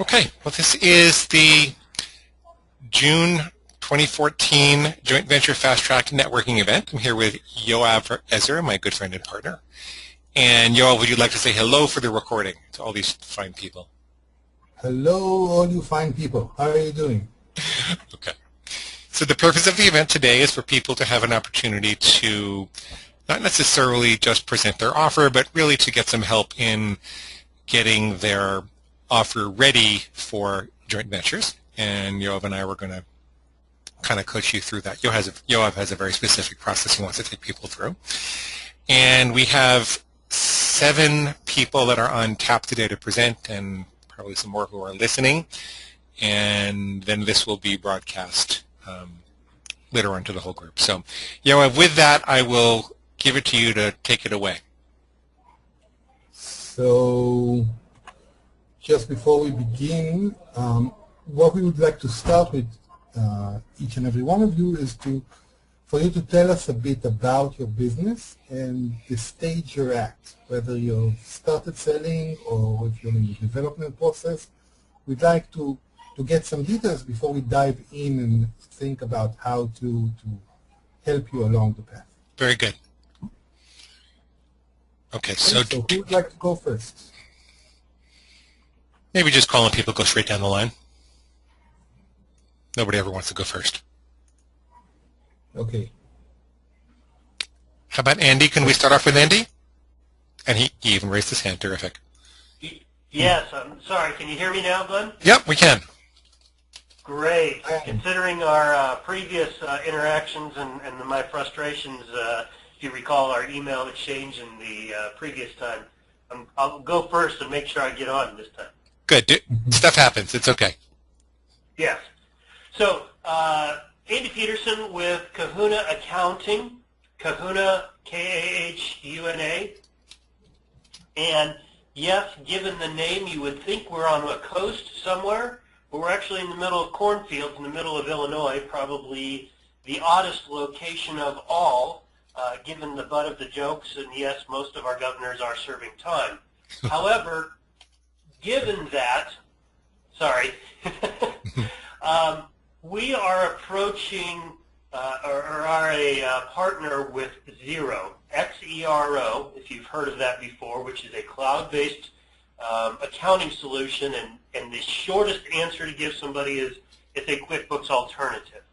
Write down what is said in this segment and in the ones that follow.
Okay, well this is the June 2014 Joint Venture Fast Track Networking event. I'm here with Yoav Ezer, my good friend and partner. And Yoav, would you like to say hello for the recording to all these fine people? Hello, all you fine people. How are you doing? Okay. So the purpose of the event today is for people to have an opportunity to not necessarily just present their offer, but really to get some help in getting their offer ready for joint ventures. And Yoav and I were going to kind of coach you through that. Yoav has a very specific process he wants to take people through. And we have 7 people that are on tap today to present, and probably some more who are listening. And then this will be broadcast later on to the whole group. So, Yoav, with that, I will give it to you to take it away. So, just before we begin, what we would like to start with each and every one of you is for you to tell us a bit about your business and the stage you're at, whether you've started selling or if you're in the development process. We'd like to get some details before we dive in and think about how to help you along the path. Very good. Okay, so who would like to go first? Maybe just calling people go straight down the line. Nobody ever wants to go first. Okay. How about Andy? Can we start off with Andy? And he even raised his hand. Terrific. Yes, I'm sorry. Can you hear me now, Glenn? Yep, we can. Great. Considering our previous interactions and my frustrations, if you recall our email exchange in the previous time, I'll go first and make sure I get on this time. Good. Stuff happens. It's okay. Yes. So, Andy Peterson with Kahuna Accounting, Kahuna, K-A-H-U-N-A. And yes, given the name, you would think we're on a coast somewhere, but we're actually in the middle of cornfields in the middle of Illinois, probably the oddest location of all, given the butt of the jokes, and yes, most of our governors are serving time. However, given that, we are approaching or are a partner with Xero, X-E-R-O, if you've heard of that before, which is a cloud-based accounting solution, and the shortest answer to give somebody is it's a QuickBooks alternative.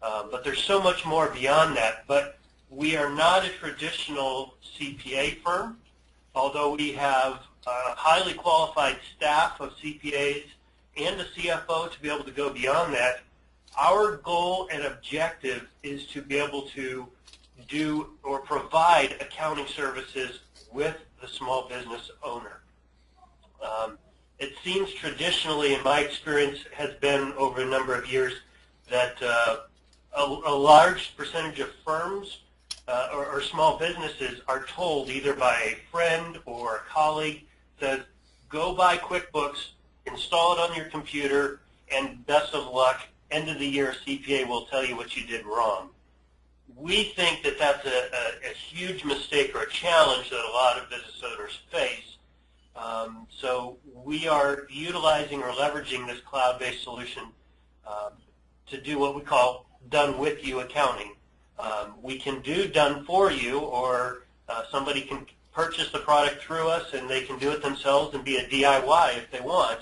But there's so much more beyond that. But we are not a traditional CPA firm, although we have a highly qualified staff of CPAs and a CFO to be able to go beyond that. Our goal and objective is to be able to do or provide accounting services with the small business owner. It seems traditionally, in my experience, has been over a number of years that a large percentage of firms or small businesses are told either by a friend or a colleague says, go buy QuickBooks, install it on your computer, and best of luck, end of the year CPA will tell you what you did wrong. We think that that's a huge mistake or a challenge that a lot of business owners face. So we are utilizing or leveraging this cloud-based solution to do what we call done-with-you accounting. We can do done-for-you, or somebody can purchase the product through us and they can do it themselves and be a DIY if they want.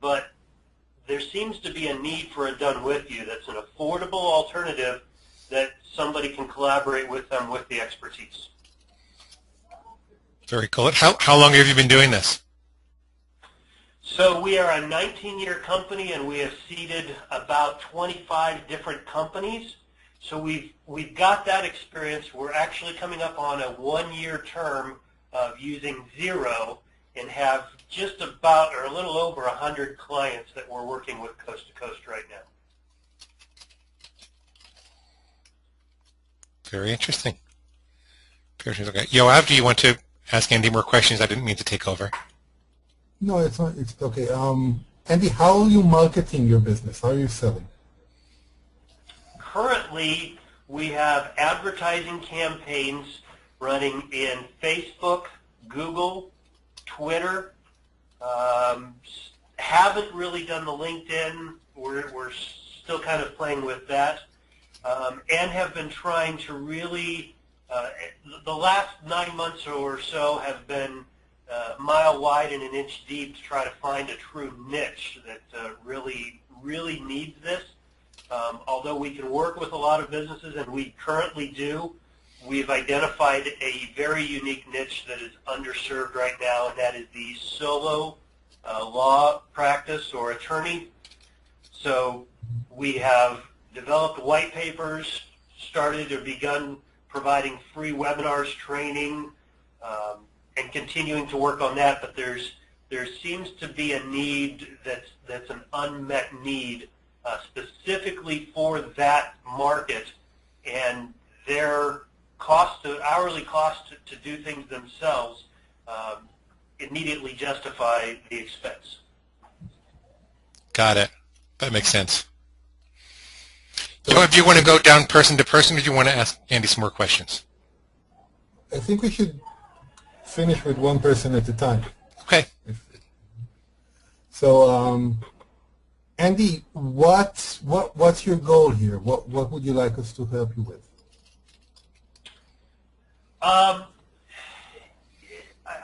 But there seems to be a need for a done-with-you that's an affordable alternative that somebody can collaborate with them with the expertise. Very cool. How long have you been doing this? So we are a 19-year company, and we have seeded about 25 different companies. So we've got that experience. We're actually coming up on a 1-year term of using Xero and have just about or a little over 100 clients that we're working with coast to coast right now. Very interesting. Okay. Yoav, do you want to ask Andy more questions? I didn't mean to take over. No, it's not. It's okay. Andy, how are you marketing your business? How are you selling? Currently, we have advertising campaigns running in Facebook, Google, Twitter, haven't really done the LinkedIn. We're still kind of playing with that, and have been trying to really, the last 9 months or so have been mile wide and an inch deep to try to find a true niche that really needs this. Although we can work with a lot of businesses, and we currently do, we've identified a very unique niche that is underserved right now, and that is the solo law practice or attorney. So we have developed white papers, started or begun providing free webinars, training, and continuing to work on that. But there seems to be a need that's an unmet need specifically for that market, and their hourly cost to do things themselves immediately justify the expense. Got it. That makes sense. So if you want to go down person to person, or do you want to ask Andy some more questions? I think we should finish with one person at a time. Okay. So, Andy, what's your goal here? What would you like us to help you with?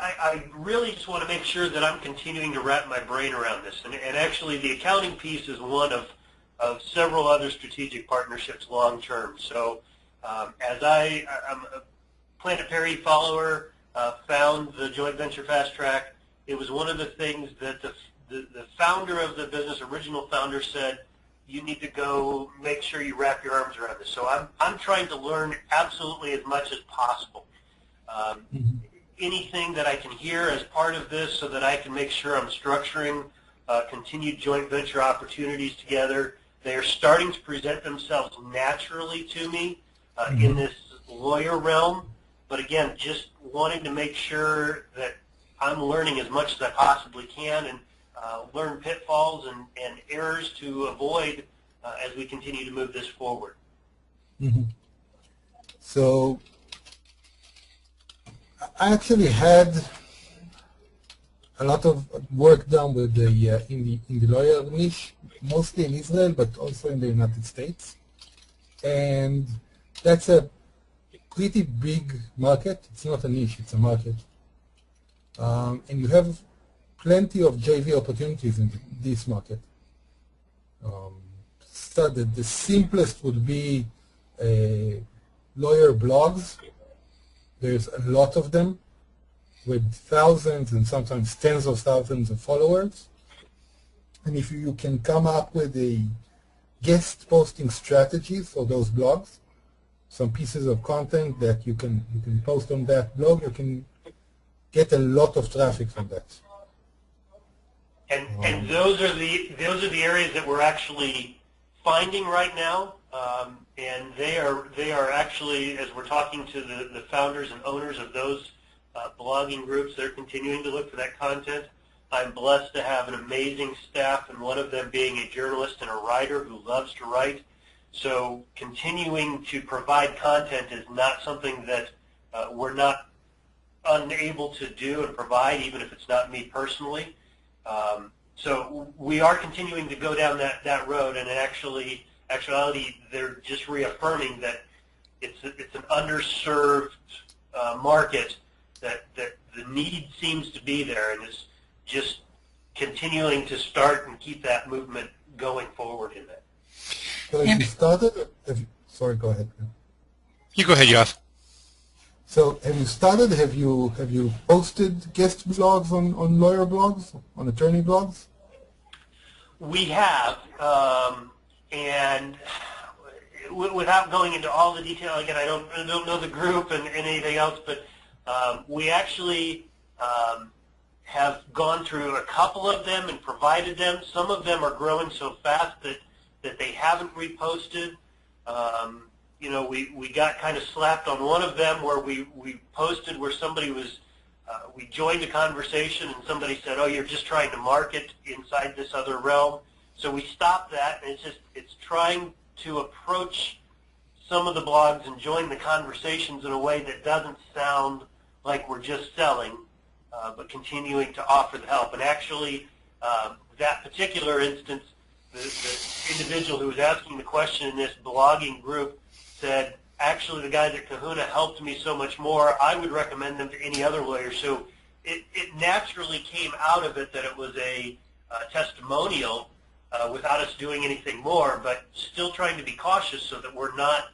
I really just want to make sure that I'm continuing to wrap my brain around this. And actually, the accounting piece is one of several other strategic partnerships long term. So as I'm a Planet Perry follower, found the joint venture fast track, it was one of the things that the founder of the business, original founder, said, you need to go make sure you wrap your arms around this. So I'm trying to learn absolutely as much as possible. Anything that I can hear as part of this so that I can make sure I'm structuring continued joint venture opportunities together. They are starting to present themselves naturally to me in this lawyer realm. But again, just wanting to make sure that I'm learning as much as I possibly can and learn pitfalls and errors to avoid as we continue to move this forward. So I actually had a lot of work done with the in the lawyer niche, mostly in Israel, but also in the United States, and that's a pretty big market. It's not a niche; it's a market, and you have plenty of JV opportunities in this market. So the simplest would be lawyer blogs. There's a lot of them with thousands and sometimes tens of thousands of followers. And if you can come up with a guest posting strategy for those blogs, some pieces of content that you can post on that blog, you can get a lot of traffic from that. And those are the areas that we're actually finding right now. And they are actually, as we're talking to the founders and owners of those blogging groups, they're continuing to look for that content. I'm blessed to have an amazing staff, and one of them being a journalist and a writer who loves to write. So continuing to provide content is not something that we're not unable to do and provide, even if it's not me personally. So we are continuing to go down that road, and actuality, they're just reaffirming that it's an underserved market, that the need seems to be there, and it's just continuing to start and keep that movement going forward in that. So have you started? Sorry, go ahead. You go ahead, Yoav. So have you started? Have you posted guest blogs on lawyer blogs, on attorney blogs? We have, and without going into all the detail, again, I don't know the group and anything else, but we actually have gone through a couple of them and provided them. Some of them are growing so fast that they haven't reposted. You know, we got kind of slapped on one of them where we posted where somebody was, we joined a conversation and somebody said, oh, you're just trying to market inside this other realm. So we stopped that, and it's trying to approach some of the blogs and join the conversations in a way that doesn't sound like we're just selling, but continuing to offer the help. And actually, that particular instance, the individual who was asking the question in this blogging group said, actually, the guys at Kahuna helped me so much more, I would recommend them to any other lawyer. So it naturally came out of it that it was a testimonial without us doing anything more, but still trying to be cautious so that we're not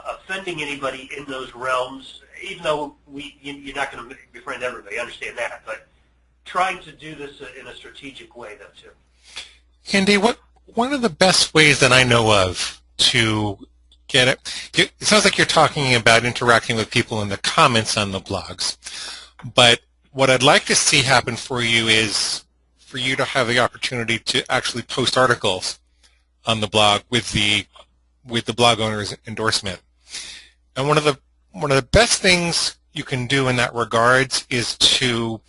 offending anybody in those realms, even though you're not going to befriend everybody. I understand that, but trying to do this in a strategic way, though, too. Andy, one of the best ways that I know of to get it sounds like you're talking about interacting with people in the comments on the blogs, but what I'd like to see happen for you is for you to have the opportunity to actually post articles on the blog with the blog owner's endorsement. And one of the best things you can do in that regards is to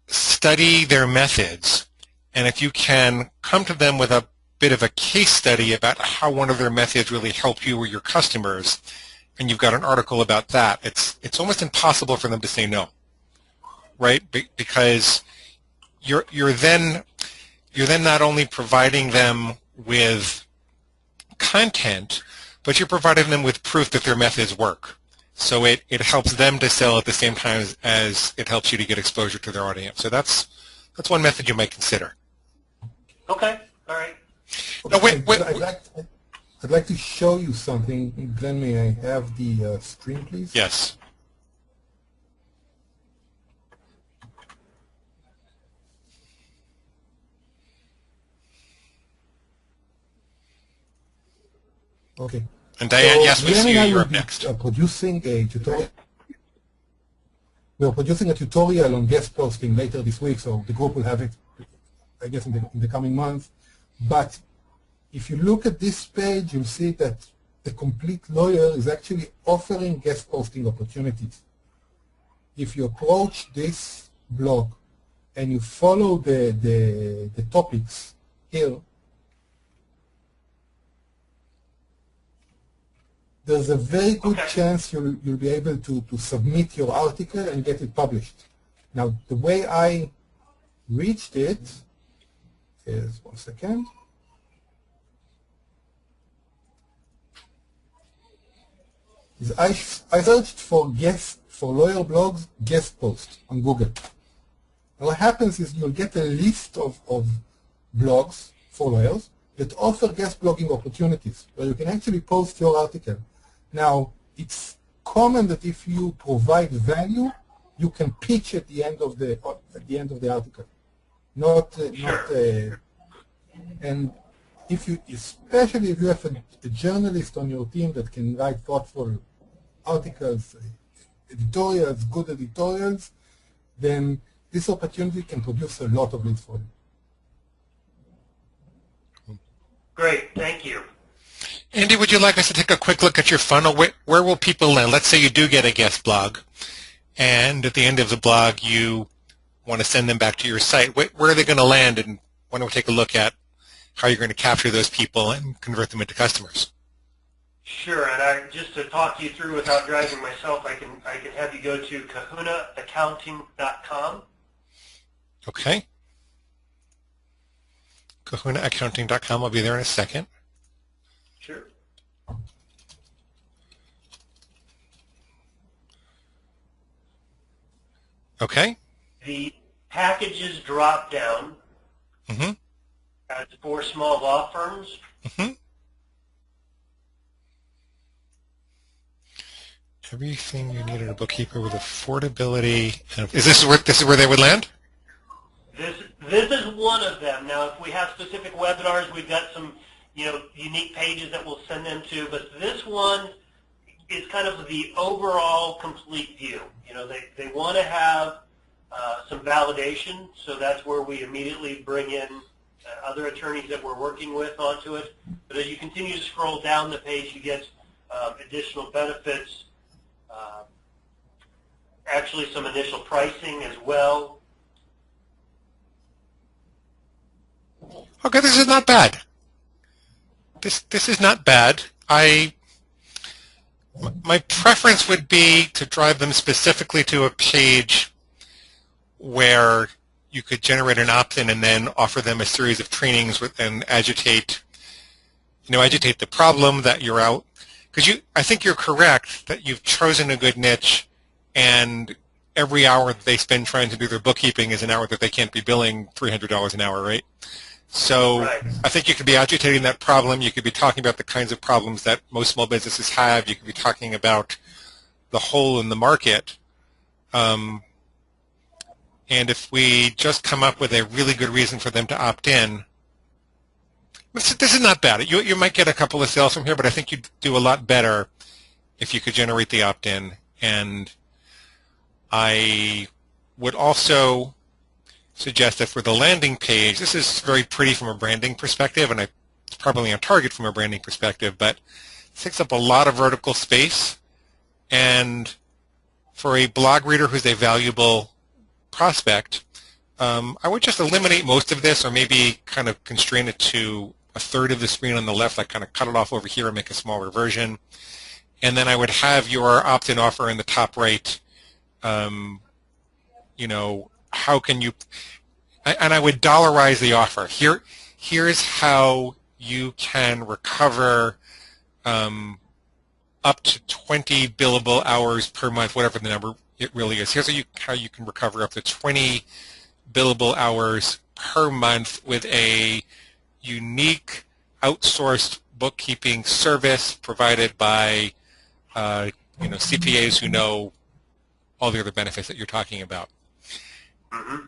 study their methods. And if you can come to them with a bit of a case study about how one of their methods really helped you or your customers, and you've got an article about that, it's almost impossible for them to say no, right? Because you're then not only providing them with content, but you're providing them with proof that their methods work. So it helps them to sell at the same time as it helps you to get exposure to their audience. So that's one method you might consider. Okay. All right. No, wait. I'd like to show you something. Glenn, may I have the screen, please? Yes. Okay. And Diane, So yes, we Glenn see and I you. You're will up be next. producing a tutorial. We are producing a tutorial on guest posting later this week, so the group will have it, I guess, in the coming months. But if you look at this page, you'll see that the Complete Lawyer is actually offering guest posting opportunities. If you approach this blog and you follow the topics here, there's a very good chance you'll be able to submit your article and get it published. Now, the way I reached it is, one second. Is I searched for lawyer blogs guest post on Google. And what happens is you'll get a list of blogs for lawyers that offer guest blogging opportunities where you can actually post your article. Now, it's common that if you provide value, you can pitch at the end of the article. And especially if you have a journalist on your team that can write thoughtful articles, editorials, good editorials, then this opportunity can produce a lot of leads for you. Great, thank you. Andy, would you like us to take a quick look at your funnel? Where will people land? Let's say you do get a guest blog, and at the end of the blog you want to send them back to your site. Where are they going to land, and why don't we take a look at how you're going to capture those people and convert them into customers? Sure, and just to talk you through without driving myself, I can have you go to kahunaaccounting.com. Okay. kahunaaccounting.com. I'll be there in a second. Sure. Okay. The packages drop down for small law firms. Everything you need in a bookkeeper with affordability. Is this where they would land? This is one of them. Now, if we have specific webinars, we've got some unique pages that we'll send them to. But this one is kind of the overall complete view. They want to have some validation, so that's where we immediately bring in other attorneys that we're working with onto it. But as you continue to scroll down the page, you get additional benefits, actually some initial pricing as well. Okay, this is not bad. This is not bad. My preference would be to drive them specifically to a page where you could generate an opt-in and then offer them a series of trainings and agitate the problem that you're out. Because I think you're correct that you've chosen a good niche, and every hour that they spend trying to do their bookkeeping is an hour that they can't be billing $300 an hour, right? So Right. I think you could be agitating that problem. You could be talking about the kinds of problems that most small businesses have. You could be talking about the hole in the market. And if we just come up with a really good reason for them to opt in, this is not bad. You might get a couple of sales from here, but I think you'd do a lot better if you could generate the opt-in. And I would also suggest that for the landing page, this is very pretty from a branding perspective, and it's probably on target from a branding perspective, but it takes up a lot of vertical space. And for a blog reader who's a valuable prospect, I would just eliminate most of this, or maybe kind of constrain it to a third of the screen on the left. Like kind of cut it off over here and make a smaller version. And then I would have your opt-in offer in the top right. How can you, and I would dollarize the offer. Here's how you can recover up to 20 billable hours per month, whatever the number it really is. Here's how you can recover up to 20 billable hours per month with a unique outsourced bookkeeping service provided by CPAs who know all the other benefits that you're talking about. Mm-hmm.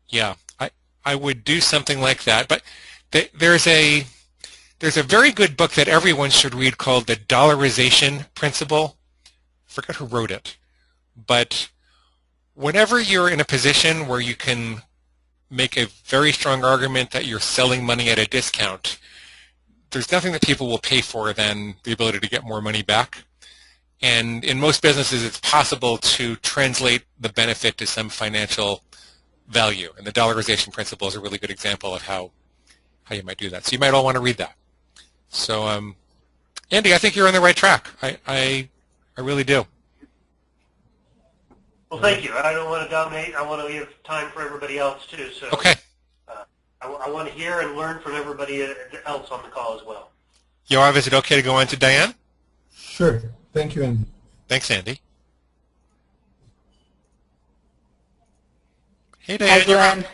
Yeah, I would do something like that. But there's a very good book that everyone should read called The Dollarization Principle. I forget who wrote it. But whenever you're in a position where you can make a very strong argument that you're selling money at a discount, there's nothing that people will pay for than the ability to get more money back. And in most businesses, it's possible to translate the benefit to some financial value. And the dollarization principle is a really good example of how you might do that. So you might all want to read that. So, Andy, I think you're on the right track. I really do. Well, thank you. I don't want to dominate. I want to give time for everybody else, too. So Okay. I want to hear and learn from everybody else on the call as well. Yoav, is it okay to go on to Diane? Sure. Thank you, Andy. Thanks, Andy. Hey, Hi, Diane. Glenn.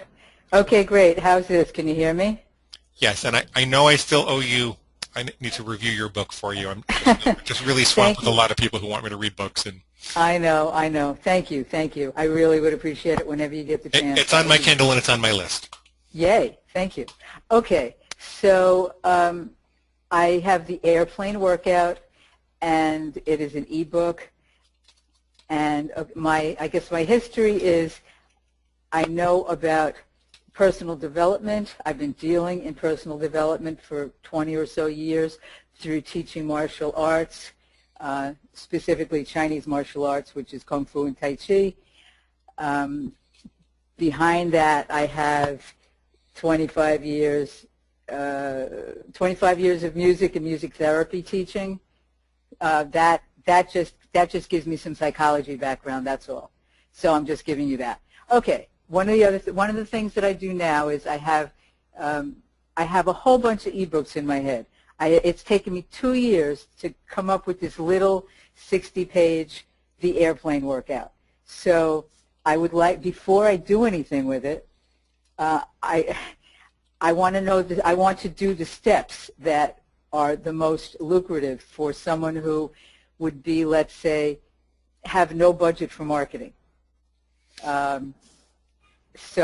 Okay, great. How's this? Can you hear me? Yes, and I know I still owe you. I need to review your book for you. I'm just really swamped with a lot of people who want me to read books. And I know. Thank you. I really would appreciate it whenever you get the chance. it's on my Kindle and it's on my list. Yay. Thank you. Okay, so I have the airplane workout, and it is an ebook. And I guess my history is I know about personal development. I've been dealing in personal development for 20 or so years through teaching martial arts, specifically Chinese martial arts, which is Kung Fu and Tai Chi. Behind that, I have 25 years of music and music therapy teaching. That just gives me some psychology background, that's all. So I'm just giving you that. Okay. One of the things that I do now is I have a whole bunch of ebooks in my head. It's taken me 2 years to come up with this little 60-page The Airplane Workout. So I would like, before I do anything with it, I want to know that I want to do the steps that are the most lucrative for someone who would be, let's say, have no budget for marketing.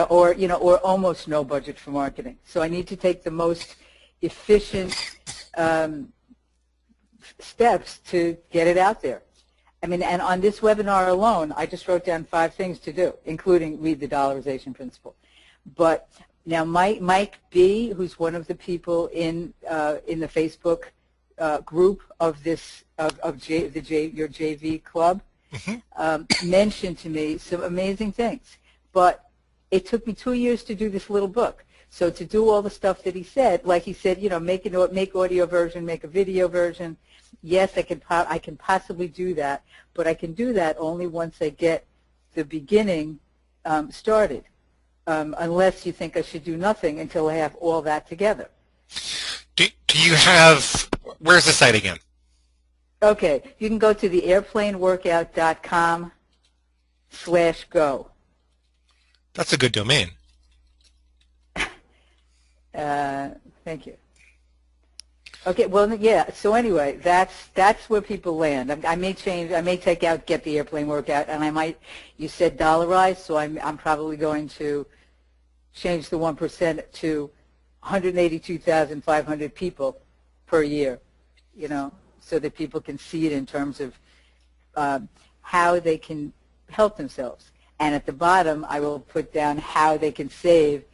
Or almost no budget for marketing. So I need to take the most efficient steps to get it out there. I mean, and on this webinar alone, I just wrote down 5 things to do, including read the dollarization principle. But now Mike B., who's one of the people in the Facebook group of this your JV club, mentioned to me some amazing things. But it took me 2 years to do this little book. So to do all the stuff that he said, like he said, make audio version, make a video version. Yes, I can possibly do that, but I can do that only once I get the beginning started. unless you think I should do nothing until I have all that together. Do you have, where's the site again? Okay, you can go to the airplaneworkout.com/go. That's a good domain. Thank you. Okay, well, yeah. So anyway, that's where people land. I may change. I may take out get the airplane workout, and I might. You said dollarize, so I'm probably going to change the 1% to 182,500 people per year. You know, so that people can see it in terms of how they can help themselves. And at the bottom, I will put down how they can save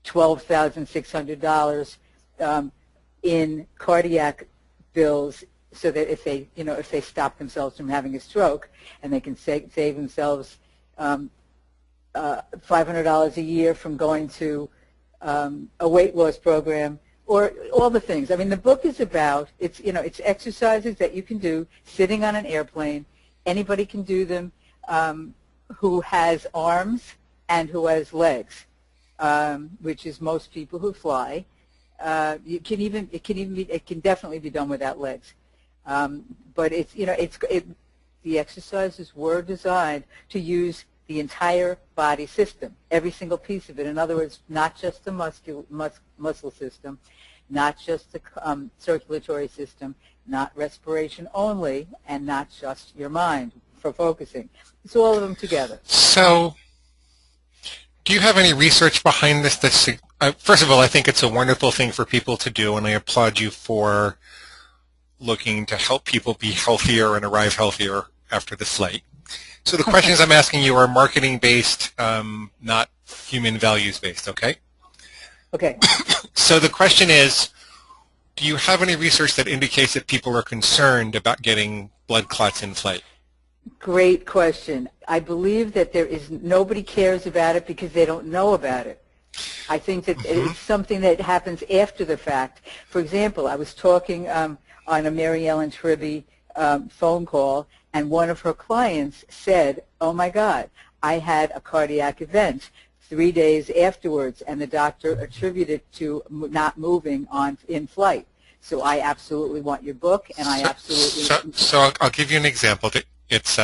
$12,600 in cardiac bills, so that if they stop themselves from having a stroke, and they can save themselves $500 a year from going to a weight loss program, or all the things. I mean, the book is about, it's exercises that you can do sitting on an airplane. Anybody can do them who has arms and who has legs, which is most people who fly. It can definitely be done without legs. But the exercises were designed to use the entire body system, every single piece of it. In other words, not just the muscle system, not just the circulatory system, not respiration only, and not just your mind for focusing. It's all of them together. So, do you have any research behind this? First of all, I think it's a wonderful thing for people to do, and I applaud you for looking to help people be healthier and arrive healthier after the flight. So the questions I'm asking you are marketing-based, not human values-based, okay? Okay. So the question is, do you have any research that indicates that people are concerned about getting blood clots in flight? Great question. I believe that nobody cares about it because they don't know about it. I think that it's something that happens after the fact. For example, I was talking on a Mary Ellen Tribby phone call, and one of her clients said, "Oh my God, I had a cardiac event 3 days afterwards, and the doctor attributed it to not moving in flight. So I absolutely want your book, and I absolutely..." So I'll give you an example. It's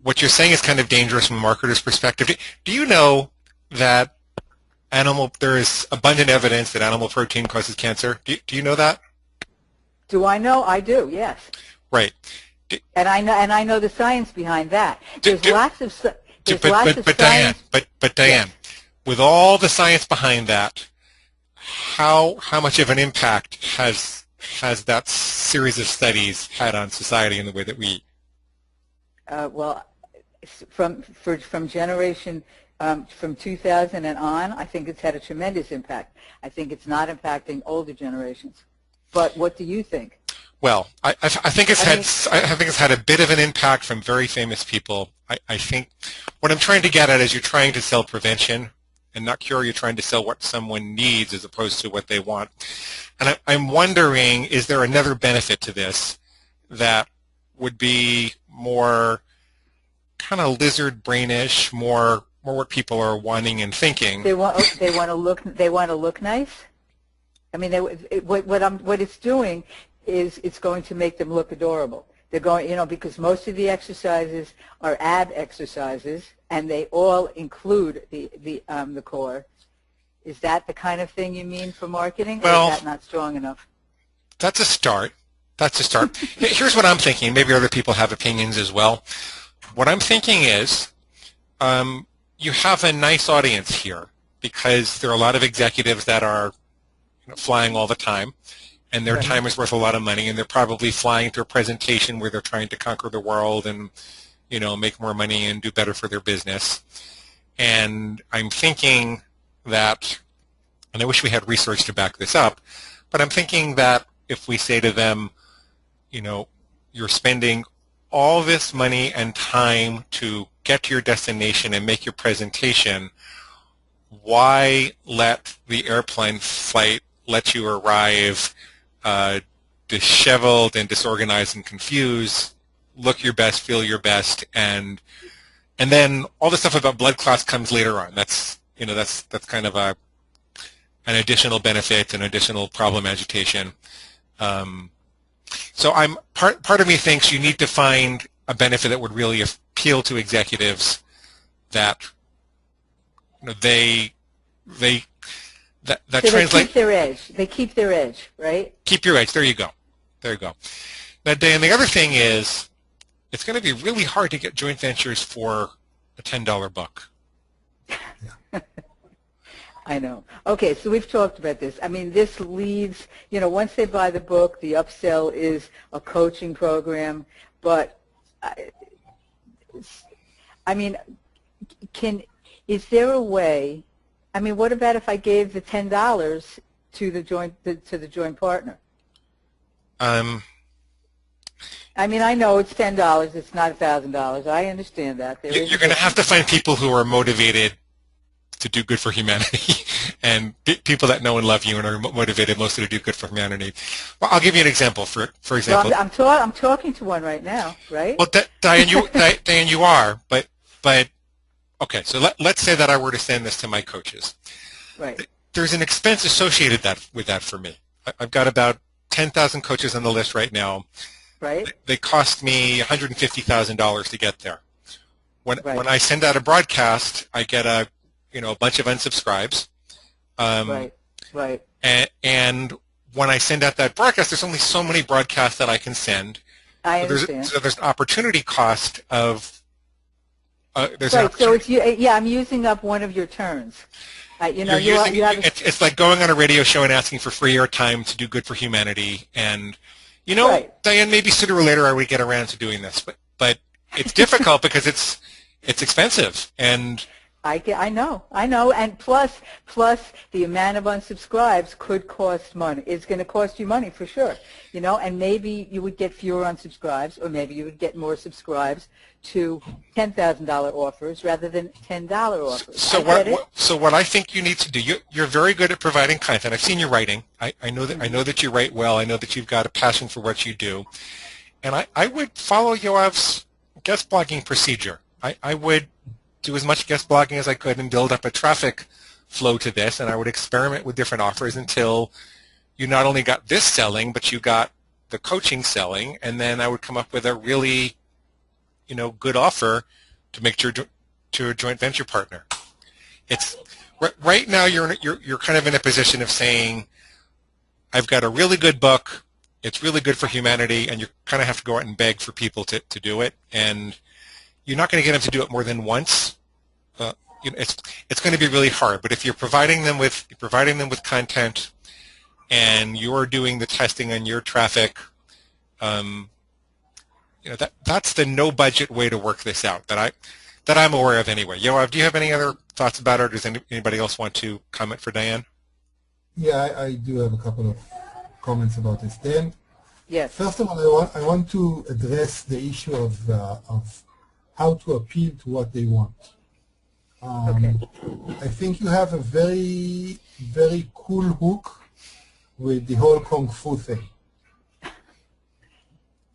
what you're saying is kind of dangerous from a marketer's perspective. Do you know that there is abundant evidence that animal protein causes cancer? Do you know that? Do I know? I do. Yes. Right. And I know the science behind that. There's lots of science. Diane, Yes. with all the science behind that, how much of an impact has that series of studies had on society and the way that we eat? Well, from generation from 2000 and on, I think it's had a tremendous impact. I think it's not impacting older generations. But what do you think? Well, I think it's had a bit of an impact from very famous people. I think what I'm trying to get at is you're trying to sell prevention and not cure. You're trying to sell what someone needs as opposed to what they want. And I'm wondering, is there another benefit to this that would be more kind of lizard brainish, more what people are wanting and thinking? They want to look nice. I mean, what it's doing is it's going to make them look adorable. They're going, because most of the exercises are ab exercises, and they all include the core. Is that the kind of thing you mean for marketing, or is that not strong enough? That's a start. Here's what I'm thinking. Maybe other people have opinions as well. What I'm thinking is you have a nice audience here because there are a lot of executives that are flying all the time, and their time is worth a lot of money, and they're probably flying to a presentation where they're trying to conquer the world and make more money and do better for their business. And I'm thinking that, and I wish we had research to back this up, but I'm thinking that if we say to them, you're spending all this money and time to get to your destination and make your presentation, why let the airplane flight let you arrive disheveled and disorganized and confused, look your best, feel your best, and And then all the stuff about blood clots comes later on. That's kind of an additional benefit, an additional problem agitation. So part of me thinks you need to find a benefit that would really appeal to executives, that that So translate. they keep their edge. They keep their edge, right? Keep your edge. There you go. There you go. Now, Dan, the other thing is, it's going to be really hard to get joint ventures for a $10 book. I know. Okay, so we've talked about this. I mean, this leads, once they buy the book, the upsell is a coaching program. But, is there a way, what about if I gave the $10 to the joint partner? I know it's $10. It's not $1,000. I understand that. You're going to have to find people who are motivated to do good for humanity, and people that know and love you and are motivated mostly to do good for humanity. Well, I'll give you an example. For example, well, I'm talking to one right now, right? Well, Diane, you are, but okay. So let's say that I were to send this to my coaches. Right. There's an expense associated with that for me. I've got about 10,000 coaches on the list right now. Right. They cost me $150,000 to get there. When I send out a broadcast, I get a bunch of unsubscribes. Right. And when I send out that broadcast, there's only so many broadcasts that I can send. I understand. So there's an opportunity cost of. There's right. So I'm using up one of your turns. It's like going on a radio show and asking for free airtime to do good for humanity, and right. Diane, maybe sooner or later I would get around to doing this, but it's difficult because it's expensive, and I know, and plus the amount of unsubscribes could cost money. It's going to cost you money for sure, and maybe you would get fewer unsubscribes, or maybe you would get more subscribes to $10,000 offers rather than $10 offers. So what I think you need to do, you're very good at providing content. I've seen your writing. I know that you write well. I know that you've got a passion for what you do, and I would follow Yoav's guest blogging procedure. I would do as much guest blogging as I could and build up a traffic flow to this, and I would experiment with different offers until you not only got this selling, but you got the coaching selling, and then I would come up with a really, good offer to make to a joint venture partner. It's right now you're kind of in a position of saying, I've got a really good book, it's really good for humanity, and you kind of have to go out and beg for people to do it, and you're not going to get them to do it more than once. It's going to be really hard. But if you're providing them with content, and you're doing the testing on your traffic, that's the no budget way to work this out that I'm aware of anyway. Yoav, do you have any other thoughts about it, or does anybody else want to comment for Diane? Yeah, I do have a couple of comments about this. Dan, yes. First of all, I want to address the issue of how to appeal to what they want. Okay. I think you have a very, very cool hook with the whole Kung Fu thing.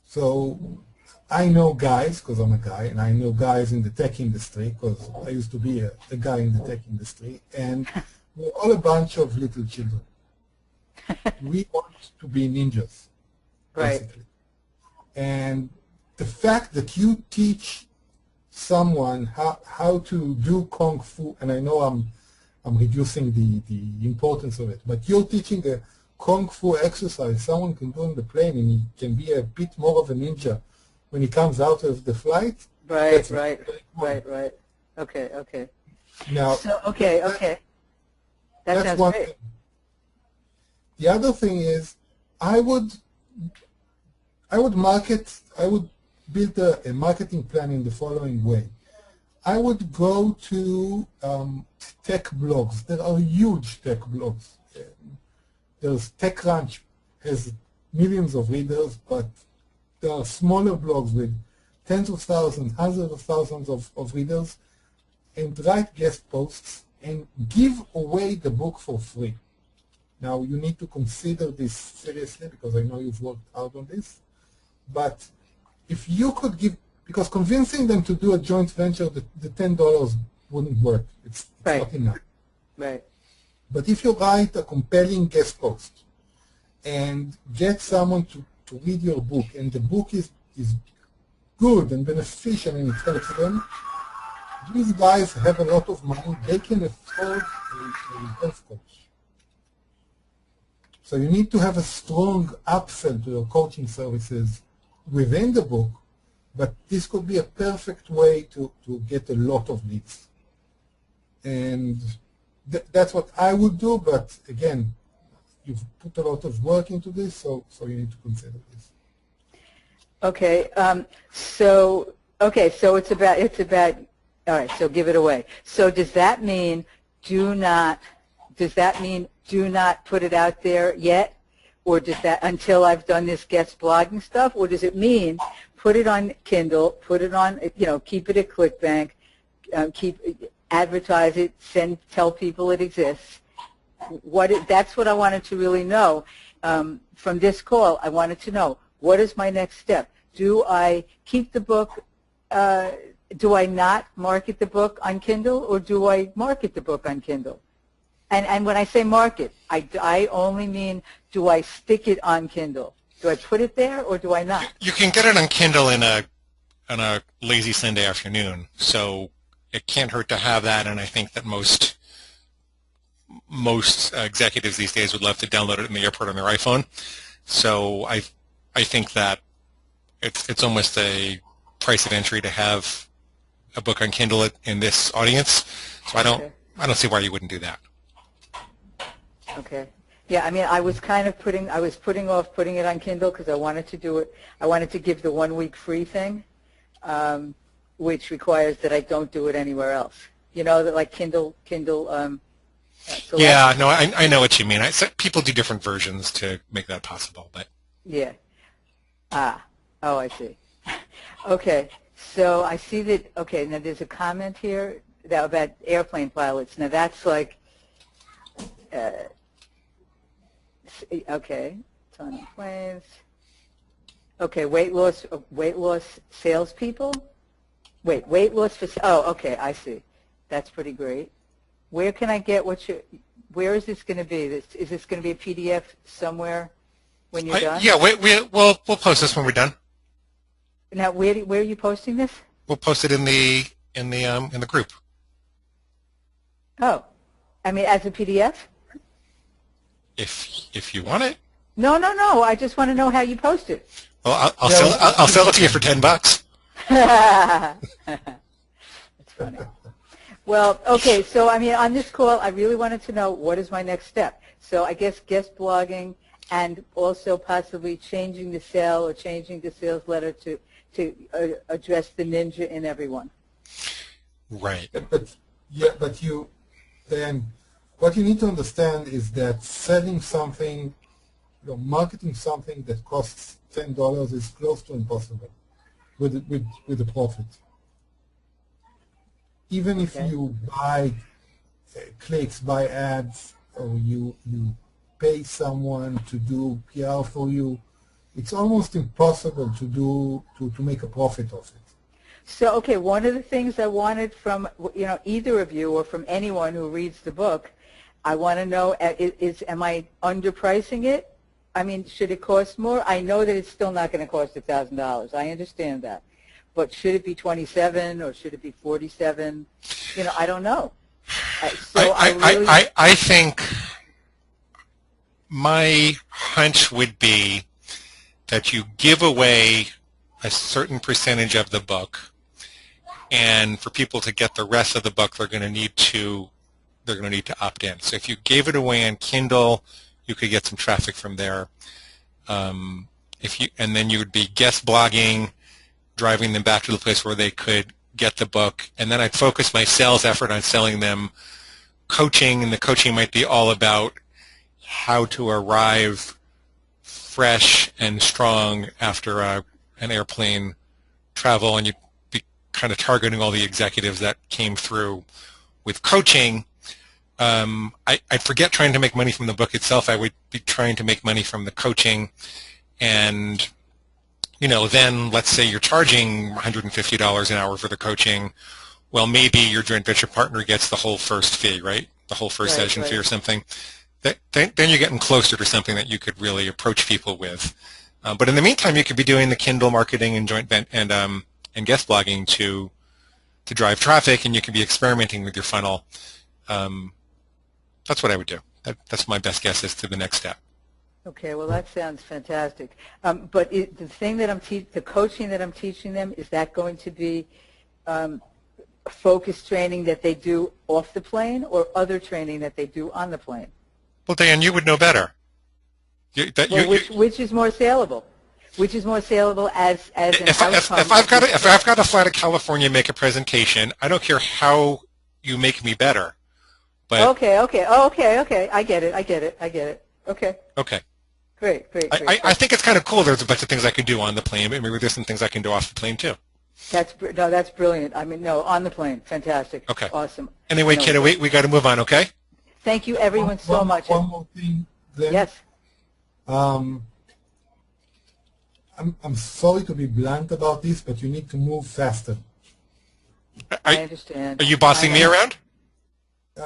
So I know guys, because I'm a guy, and I know guys in the tech industry, because I used to be a guy in the tech industry, and we're all a bunch of little children. We want to be ninjas, basically. Right. And the fact that you teach someone how to do Kung Fu, and I know I'm reducing the importance of it, but you're teaching a Kung Fu exercise someone can do on the plane, and he can be a bit more of a ninja when he comes out of the flight. Right. Okay. Now, so, okay. That that's sounds one great. thing. The other thing is, I would build a marketing plan in the following way. I would go to tech blogs. There are huge tech blogs. There's TechCrunch, has millions of readers, but there are smaller blogs with tens of thousands, hundreds of thousands of readers, and write guest posts and give away the book for free. Now, you need to consider this seriously because I know you've worked hard on this, but if you could give because convincing them to do a joint venture, the $10 wouldn't work. It's Right. not enough. Right. But if you write a compelling guest post and get someone to read your book, and the book is good and beneficial and it helps them, these guys have a lot of money. They can afford a health coach. So you need to have a strong upsell to your coaching services within the book, but this could be a perfect way to get a lot of leads. And that's what I would do, but again, you've put a lot of work into this, so you need to consider this. Okay. So it's about. All right. So give it away. So does that mean do not put it out there yet, or does that until I've done this guest blogging stuff, or does it mean put it on Kindle, put it on, keep it at ClickBank, advertise it, tell people it exists. That's what I wanted to really know from this call. I wanted to know, what is my next step? Do I keep the book? Do I not market the book on Kindle, or do I market the book on Kindle? And when I say market, I only mean, do I stick it on Kindle? Do I put it there, or do I not? You can get it on Kindle on a lazy Sunday afternoon, so it can't hurt to have that. And I think that most executives these days would love to download it in the airport on their iPhone. So I think that it's almost a price of entry to have a book on Kindle in this audience. So I don't see why you wouldn't do that. Okay. Yeah, I mean, I was putting off putting it on Kindle because I wanted to do it. I wanted to give the 1 week free thing, which requires that I don't do it anywhere else. That like Kindle. Yeah, no, I know what you mean. People do different versions to make that possible, but yeah. Oh, I see. Okay, so I see that. Okay, now there's a comment here about airplane pilots. Now that's like. Okay, ton of planes. Okay, weight loss salespeople. Weight loss for. Oh, okay, I see. That's pretty great. Where can I get where is this going to be? Is this going to be a PDF somewhere when you're done? Yeah, we'll post this when we're done. Now, where are you posting this? We'll post it in the group. Oh, I mean, as a PDF? If you want it. No. I just want to know how you post it. Well, I'll sell it to you for $10. That's funny. Well, okay. So, I mean, on this call, I really wanted to know what is my next step. So, I guess guest blogging and also possibly changing the sale or changing the sales letter to address the ninja in everyone. Right. But then what you need to understand is that selling something, marketing something that costs $10 is close to impossible with a profit. Even if you buy clicks, buy ads, or you pay someone to do PR for you, it's almost impossible to make a profit of it. So, okay, one of the things I wanted from either of you or from anyone who reads the book, I want to know am I underpricing it? I mean, should it cost more? I know that it's still not going to cost $1,000. I understand that, but should it be $27 or should it be $47? I don't know. So I think my hunch would be that you give away a certain percentage of the book, and for people to get the rest of the book, they're going to need to opt in. So if you gave it away on Kindle, you could get some traffic from there. And then you would be guest blogging, driving them back to the place where they could get the book, and then I'd focus my sales effort on selling them coaching, and the coaching might be all about how to arrive fresh and strong after an airplane travel, and you'd be kind of targeting all the executives that came through with coaching. I'd forget trying to make money from the book itself. I would be trying to make money from the coaching, and then let's say you're charging $150 an hour for the coaching. Well, maybe your joint venture partner gets the whole first fee, right? The whole first session fee or something. Then you're getting closer to something that you could really approach people with. But in the meantime, you could be doing the Kindle marketing and and guest blogging to drive traffic, and you could be experimenting with your funnel. That's what I would do. That's my best guess as to the next step. Okay, well that sounds fantastic. But the thing that the coaching that I'm teaching them, is that going to be focused training that they do off the plane, or other training that they do on the plane? Well, Dan, you would know better. Which is more saleable? Which is more saleable as an outcome? If I've got to fly to California and make a presentation, I don't care how you make me better. But okay. I get it. Okay. Great. I think it's kind of cool. There's a bunch of things I can do on the plane, but maybe there's some things I can do off the plane too. That's brilliant. I mean, no, on the plane, fantastic. Okay. Awesome. Anyway, kiddo, we got to move on. Okay. Thank you, everyone, so much. One more thing, Glenn. Yes. I'm sorry to be blunt about this, but you need to move faster. I understand. Are you bossing me around?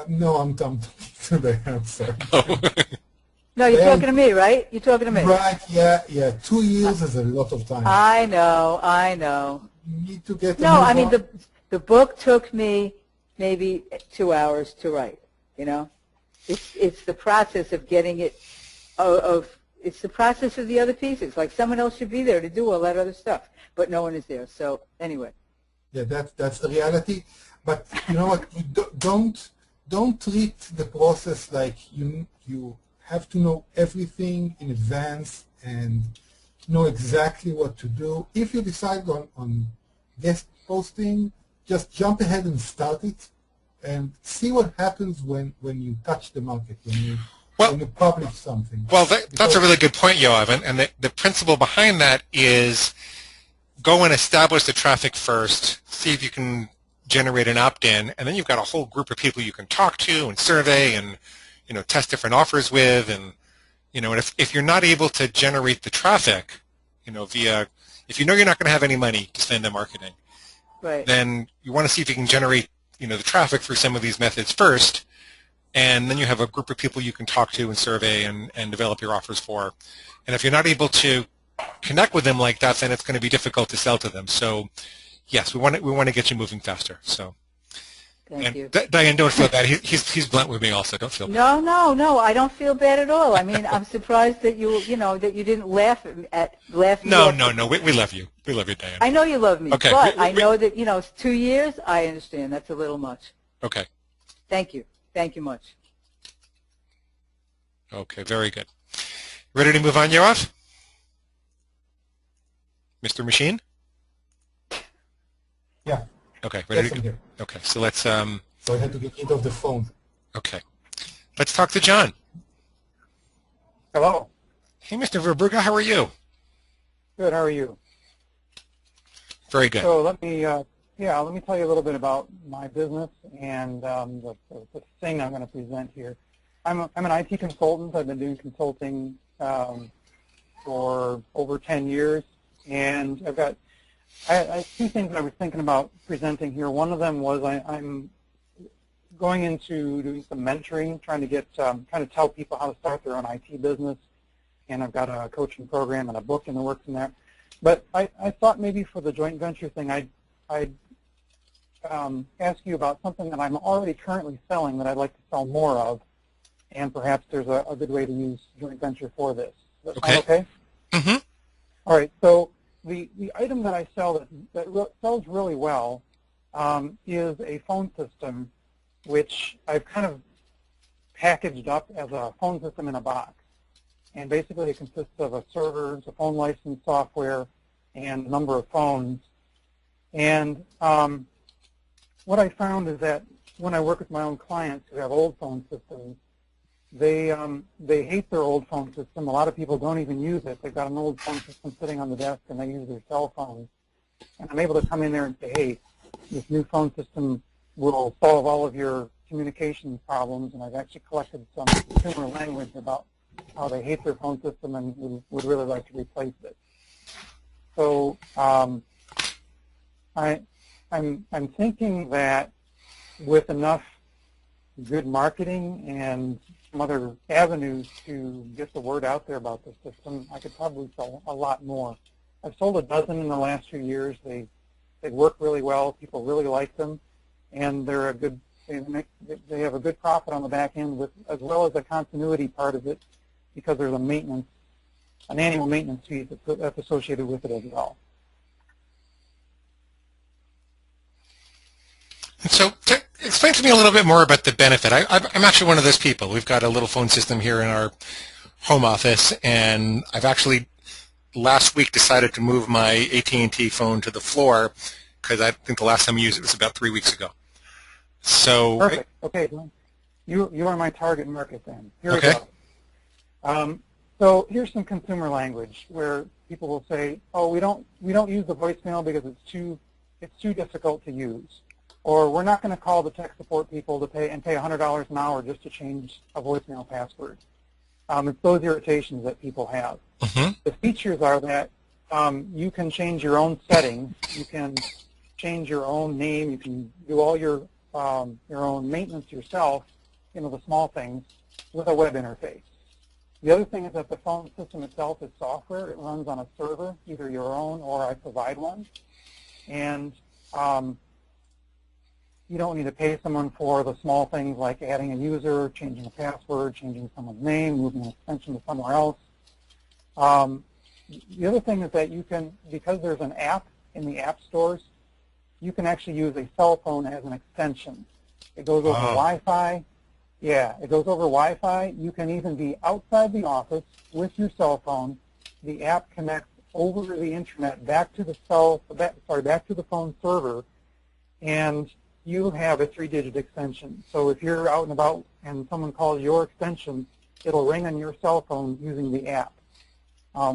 No, I'm talking to the answer. Oh. No, you're talking to me, right? You're talking to me. Right, yeah. 2 years is a lot of time. I know. You need to get No, I mean, the book took me maybe 2 hours to write, It's the process of getting it, it's the process of the other pieces. Like, someone else should be there to do all that other stuff, but no one is there. So, anyway. Yeah, that's the reality. But you know what? Don't treat the process like you have to know everything in advance and know exactly what to do. If you decide on guest posting, just jump ahead and start it, and see what happens when you touch the market, when you publish something. Well, that's a really good point, Yoav, and the principle behind that is go and establish the traffic first, see if you can generate an opt-in, and then you've got a whole group of people you can talk to and survey and test different offers with, and and if you're not able to generate the traffic, via, if you're not going to have any money to spend on marketing, right, then you want to see if you can generate the traffic through some of these methods first, and then you have a group of people you can talk to and survey and develop your offers for. And if you're not able to connect with them like that, then it's going to be difficult to sell to them. So yes, we want to get you moving faster. So. Thank you. Diane, don't feel bad. He's blunt with me also. Don't feel bad. No, I don't feel bad at all. I mean, I'm surprised that you didn't laugh at me. No. We love you. We love you, Diane. I know you love me, okay. But I know that 2 years. I understand that's a little much. Okay. Thank you much. Okay, very good. Ready to move on, Yoav? Mr. Machine? Yeah. Okay, ready yes, to go? Okay, so let's So I had to get rid of the phone. Okay. Let's talk to John. Hello. Hey, Mr. Verbrugge, how are you? Good, how are you? Very good. So let me tell you a little bit about my business and the thing I'm going to present here. I'm an IT consultant. I've been doing consulting for over 10 years, and I have two things I was thinking about presenting here. One of them was I'm going into doing some mentoring, trying to tell people how to start their own IT business, and I've got a coaching program and a book in the works in there. But I thought maybe for the joint venture thing, I'd ask you about something that I'm already currently selling that I'd like to sell more of, and perhaps there's a good way to use joint venture for this. Does that sound okay? Mm-hmm. All right, so the item that I sell that sells really well is a phone system, which I've kind of packaged up as a phone system in a box. And basically it consists of a server, it's a phone license software, and a number of phones. And what I found is that when I work with my own clients who have old phone systems, they hate their old phone system. A lot of people don't even use it. They've got an old phone system sitting on the desk and they use their cell phones. And I'm able to come in there and say, hey, this new phone system will solve all of your communication problems. And I've actually collected some consumer language about how they hate their phone system and would really like to replace it. So I'm thinking that with enough good marketing and some other avenues to get the word out there about the system, I could probably sell a lot more. I've sold a dozen in the last few years. They work really well. People really like them, and they're a good. They have a good profit on the back end, with as well as a continuity part of it, because there's an annual maintenance fee that's associated with it as well. So explain to me a little bit more about the benefit. I'm actually one of those people. We've got a little phone system here in our home office, and I've actually last week decided to move my AT&T phone to the floor because I think the last time I used it was about 3 weeks ago. So perfect. Okay, you are my target market then. Here we go. So here's some consumer language where people will say, "Oh, we don't use the voicemail because it's too difficult to use," or "We're not going to call the tech support people to pay $100 an hour just to change a voicemail password." It's those irritations that people have. Mm-hmm. The features are that you can change your own settings, you can change your own name, you can do all your own maintenance yourself, the small things, with a web interface. The other thing is that the phone system itself is software. It runs on a server, either your own or I provide one. And you don't need to pay someone for the small things like adding a user, changing a password, changing someone's name, moving an extension to somewhere else. The other thing is that you can, because there's an app in the app stores, you can actually use a cell phone as an extension. It goes over Wi-Fi. Yeah, it goes over Wi-Fi. You can even be outside the office with your cell phone. The app connects over the internet back to the back to the phone server, and you have a 3-digit extension. So if you're out and about and someone calls your extension, it'll ring on your cell phone using the app.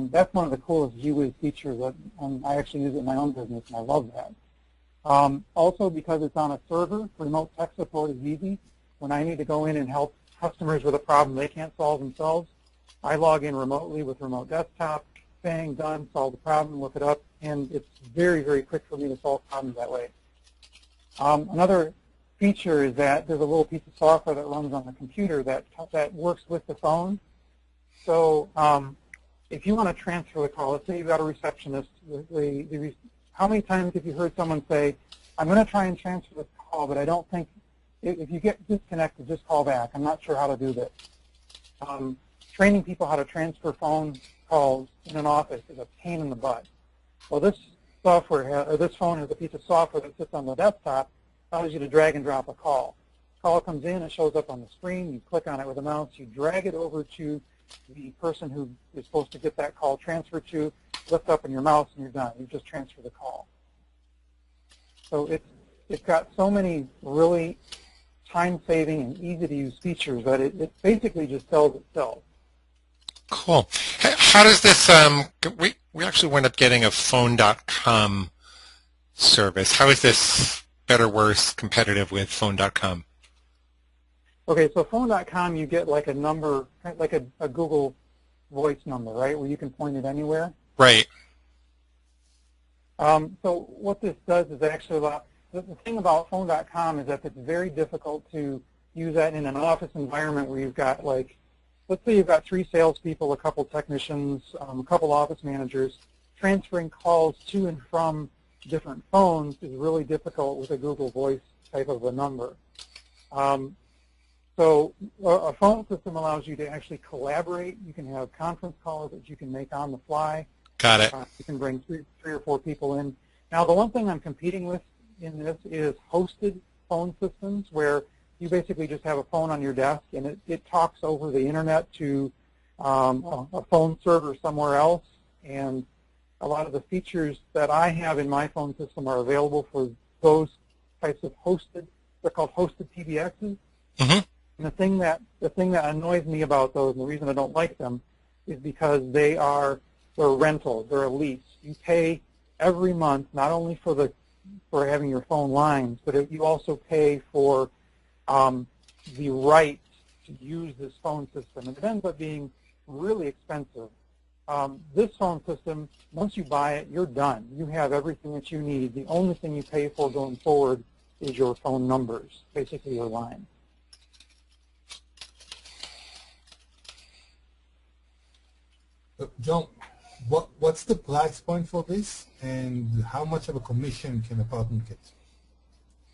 That's one of the coolest GWiz features that I actually use it in my own business, and I love that. Also, because it's on a server, remote tech support is easy. When I need to go in and help customers with a problem they can't solve themselves, I log in remotely with remote desktop, bang, done, solve the problem, look it up, and it's very, very quick for me to solve problems that way. Another feature is that there's a little piece of software that runs on the computer that works with the phone. So if you want to transfer the call, let's say you've got a receptionist, how many times have you heard someone say, "I'm going to try and transfer the call, but I don't think, if you get disconnected, just call back. I'm not sure how to do this." Training people how to transfer phone calls in an office is a pain in the butt. Well, this phone has a piece of software that sits on the desktop, allows you to drag and drop a call. Call comes in, it shows up on the screen, you click on it with a mouse, you drag it over to the person who is supposed to get that call transferred to, lift up in your mouse, and you're done. You just transfer the call. So it's got so many really time-saving and easy-to-use features that it basically just sells itself. Cool. How does this, we actually wound up getting a phone.com service. How is this better, worse, competitive with phone.com? Okay, so phone.com, you get like a number, like a Google voice number, right, where you can point it anywhere. Right. So what this does is actually the thing about phone.com is that it's very difficult to use that in an office environment where you've got, like, let's say you've got 3 salespeople, a couple technicians, a couple office managers. Transferring calls to and from different phones is really difficult with a Google Voice type of a number. So a phone system allows you to actually collaborate. You can have conference calls that you can make on the fly. Got it. You can bring three or four people in. Now, the one thing I'm competing with in this is hosted phone systems, where you basically just have a phone on your desk and it talks over the internet to a phone server somewhere else. And a lot of the features that I have in my phone system are available for those types of hosted. They're called hosted PBXs. Mm-hmm. And the thing that annoys me about those, and the reason I don't like them, is because they're rentals, they're a lease. You pay every month not only for having your phone lines, but you also pay for the right to use this phone system. And it ends up being really expensive. This phone system, once you buy it, you're done. You have everything that you need. The only thing you pay for going forward is your phone numbers, basically your line. John, what's the price point for this, and how much of a commission can a partner get?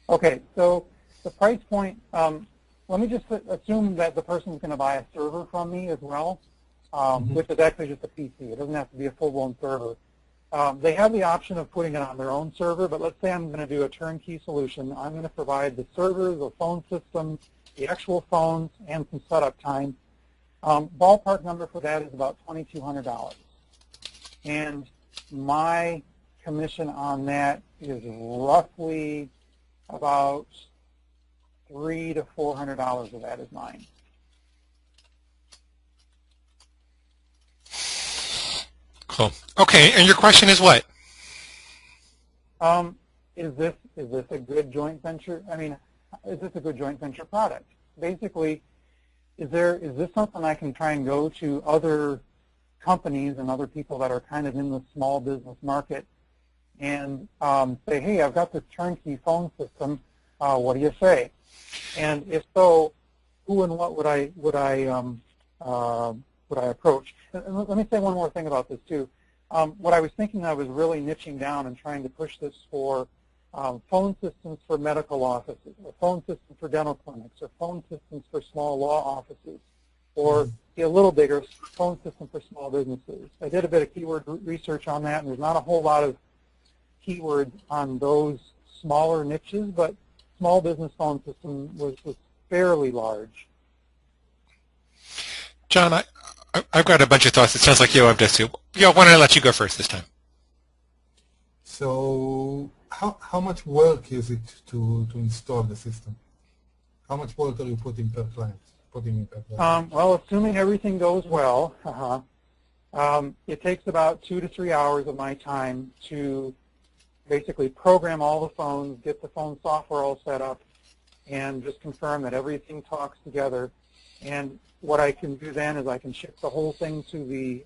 Okay, so the price point, let me just assume that the person's going to buy a server from me as well, which is actually just a PC. It doesn't have to be a full-blown server. They have the option of putting it on their own server, but let's say I'm going to do a turnkey solution. I'm going to provide the server, the phone system, the actual phones, and some setup time. Ballpark number for that is about $2,200. And my commission on that is roughly about $300 to $400 of that is mine. Cool. Okay, and your question is what? Is this a good joint venture? I mean, is this a good joint venture product? Basically, is this something I can try and go to other companies and other people that are kind of in the small business market and say, hey, I've got this turnkey phone system. What do you say? And if so, who and what would I approach? And let me say one more thing about this too. What I was thinking I was really niching down and trying to push this for phone systems for medical offices, or phone systems for dental clinics, or phone systems for small law offices, or a little bigger phone system for small businesses. I did a bit of keyword research on that, and there's not a whole lot of keywords on those smaller niches, but small business phone system was fairly large. John, I've got a bunch of thoughts. It sounds like Yoav does too. Yoav, why don't I let you go first this time? So how much work is it to install the system? How much work are you putting per client? Well, assuming everything goes well, it takes about 2 to 3 hours of my time to basically program all the phones, get the phone software all set up, and just confirm that everything talks together. And what I can do then is I can ship the whole thing to the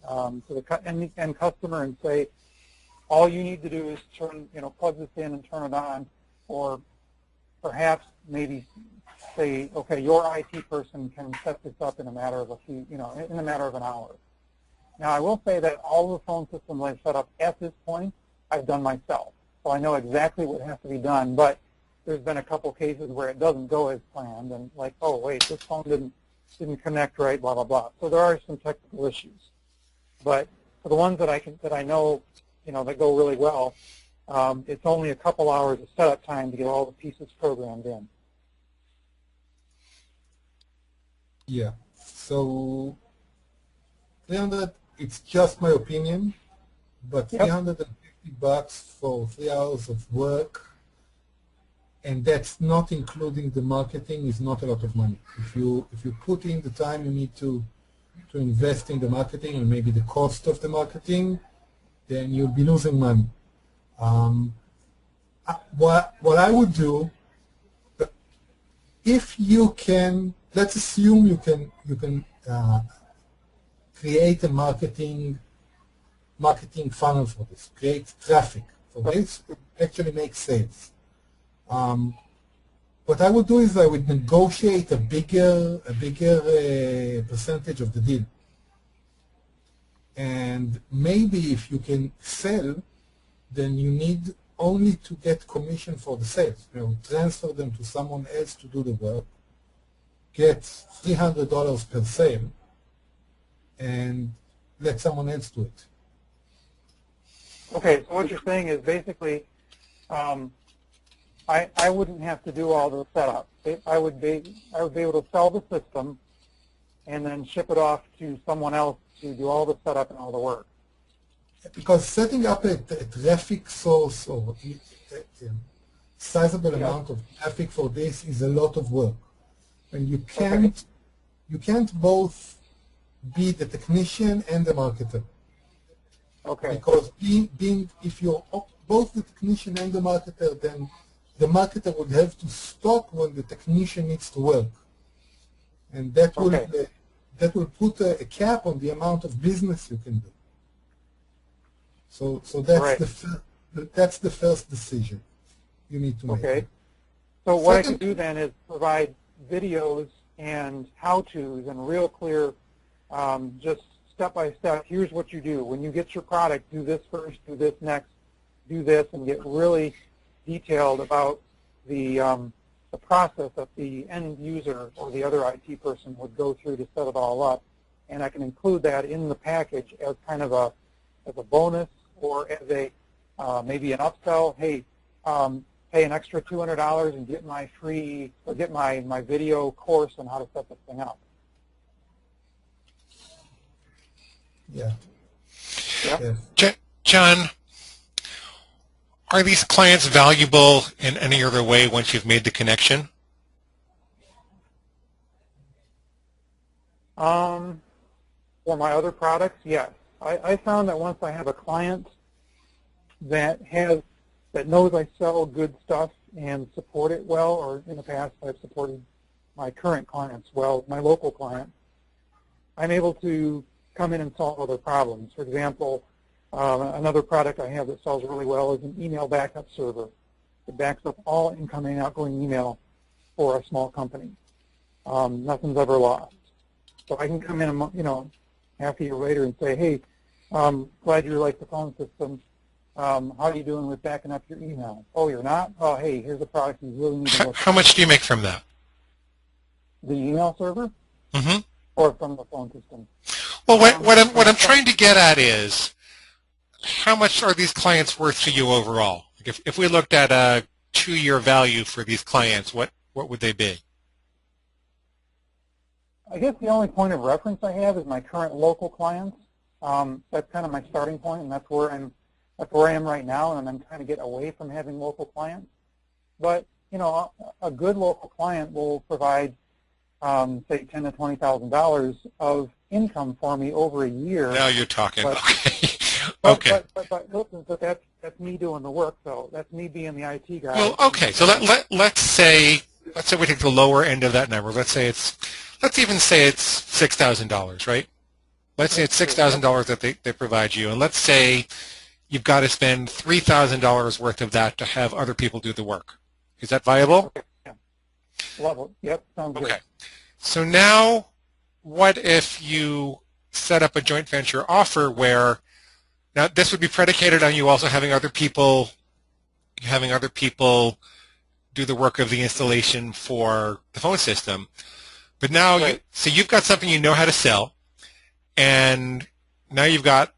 end customer and say, all you need to do is plug this in and turn it on, or perhaps maybe say, okay, your IT person can set this up in a matter of in a matter of an hour. Now, I will say that all the phone systems I've set up at this point, I've done myself. So I know exactly what has to be done, but there's been a couple cases where it doesn't go as planned, and like, oh, wait, this phone didn't connect right, blah, blah, blah. So there are some technical issues. But for the ones that I know, that go really well, it's only a couple hours of setup time to get all the pieces programmed in. Yeah. So 300, it's just my opinion, but Yep. $350 for 3 hours of work, and that's not including the marketing, is not a lot of money. If you put in the time you need to invest in the marketing and maybe the cost of the marketing, then you'll be losing money. What I would do, if you can, let's assume you can create a marketing funnel for this, create traffic for this, actually make sales. What I would do is I would negotiate a bigger percentage of the deal. And maybe if you can sell, then you need only to get commission for the sales. Transfer them to someone else to do the work, get $300 per sale, and let someone else do it. Okay, so what you're saying is basically I wouldn't have to do all the setup. I would be able to sell the system and then ship it off to someone else to do all the setup and all the work. Because setting up a traffic source or a sizable amount of traffic for this is a lot of work, and you can't both be the technician and the marketer. Okay. Because if you're both the technician and the marketer, then the marketer would have to stop when the technician needs to work, and that will put a cap on the amount of business you can do. So that's Right. that's the first decision you need to make. Okay. So what I can Second, do then is provide videos and how-tos and real clear, just step-by-step, here's what you do. When you get your product, do this first, do this next, do this, and get really detailed about the process that the end user or the other IT person would go through to set it all up. And I can include that in the package as kind of a bonus or as a maybe an upsell. Hey, pay an extra $200 and get my free or get my video course on how to set this thing up. yeah. Yeah. Yes. John, are these clients valuable in any other way once you've made the connection? For my other products, yes. I found that once I have a client that knows I sell good stuff and support it well, or in the past I've supported my current clients well, my local clients, I'm able to come in and solve other problems. For example, another product I have that sells really well is an email backup server. It backs up all incoming and outgoing email for a small company. Nothing's ever lost. So I can come in, half a year later and say, hey, glad you like the phone system. How are you doing with backing up your email? Oh, you're not? Oh, hey, here's a product you really need to look at. How much do you make from that? The email server? Mm-hmm. Or from the phone system? Well, what I'm trying to get at is, how much are these clients worth to you overall? Like if we looked at a 2-year value for these clients, what would they be? I guess the only point of reference I have is my current local clients. That's kind of my starting point, and that's where I am right now, and I'm trying to get away from having local clients. But a good local client will provide, say, $10,000 to $20,000 of income for me over a year. Now you're talking. But, Okay. But listen, that's me doing the work, though. That's me being the IT guy. Well, okay. So let's say we take the lower end of that number. Let's even say it's $6,000, right? Let's say it's $6,000 that they provide you, and let's say you've got to spend $3,000 worth of that to have other people do the work. Is that viable? Okay. Yeah. Level. Yep. Sounds good. Okay. So now, what if you set up a joint venture offer where, now this would be predicated on you also having other people do the work of the installation for the phone system. But now, right. You've got something you know how to sell, and now you're not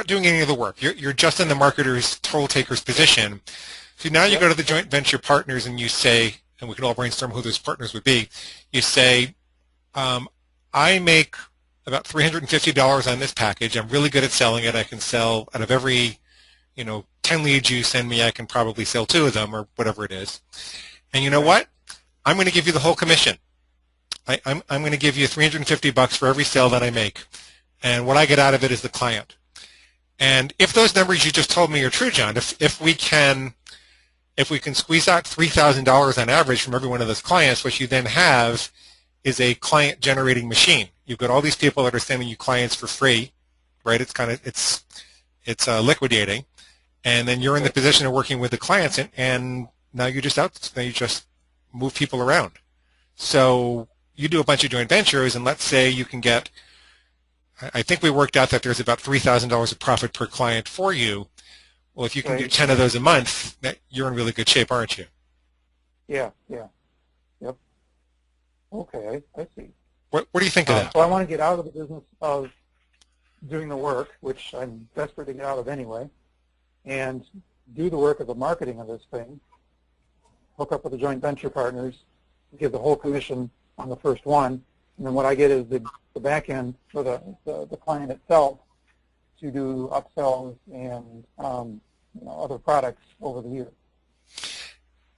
doing any of the work. You're just in the marketer's, toll taker's position. So now you go to the joint venture partners and you say, and we can all brainstorm who those partners would be. You say, I make about $350 on this package. I'm really good at selling it. I can sell out of every, 10 leads you send me, I can probably sell 2 of them or whatever it is. And you know what? I'm going to give you the whole commission. I'm going to give you $350 for every sale that I make. And what I get out of it is the client. And if those numbers you just told me are true, John, if we can squeeze out $3,000 on average from every one of those clients, what you then have is a client-generating machine. You've got all these people that are sending you clients for free, right? It's liquidating, and then you're in the position of working with the clients, and now you just move people around. So you do a bunch of joint ventures, and let's say you can get, I think we worked out that there's about $3,000 of profit per client for you. Well, if you can do 10 of those a month, you're in really good shape, aren't you? Yeah. Yep. Okay, I see. What do you think of that? So I want to get out of the business of doing the work, which I'm desperate to get out of anyway, and do the work of the marketing of this thing, hook up with the joint venture partners, give the whole commission on the first one, and then what I get is the back end for the client itself to do upsells and other products over the year.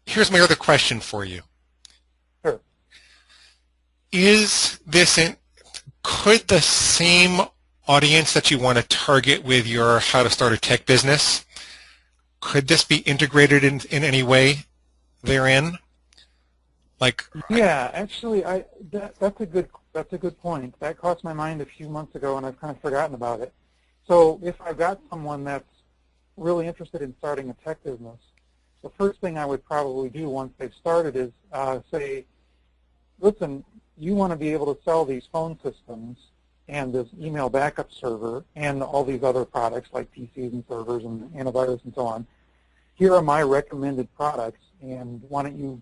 Here's my other question for you. Sure. Could the same audience that you want to target with your how to start a tech business, could this be integrated in any way therein? Yeah, actually, that's a good point. That crossed my mind a few months ago, and I've kind of forgotten about it. So if I've got someone that's really interested in starting a tech business, the first thing I would probably do once they've started is say, listen, you want to be able to sell these phone systems and this email backup server and all these other products like PCs and servers and antivirus and so on. Here are my recommended products, and why don't you,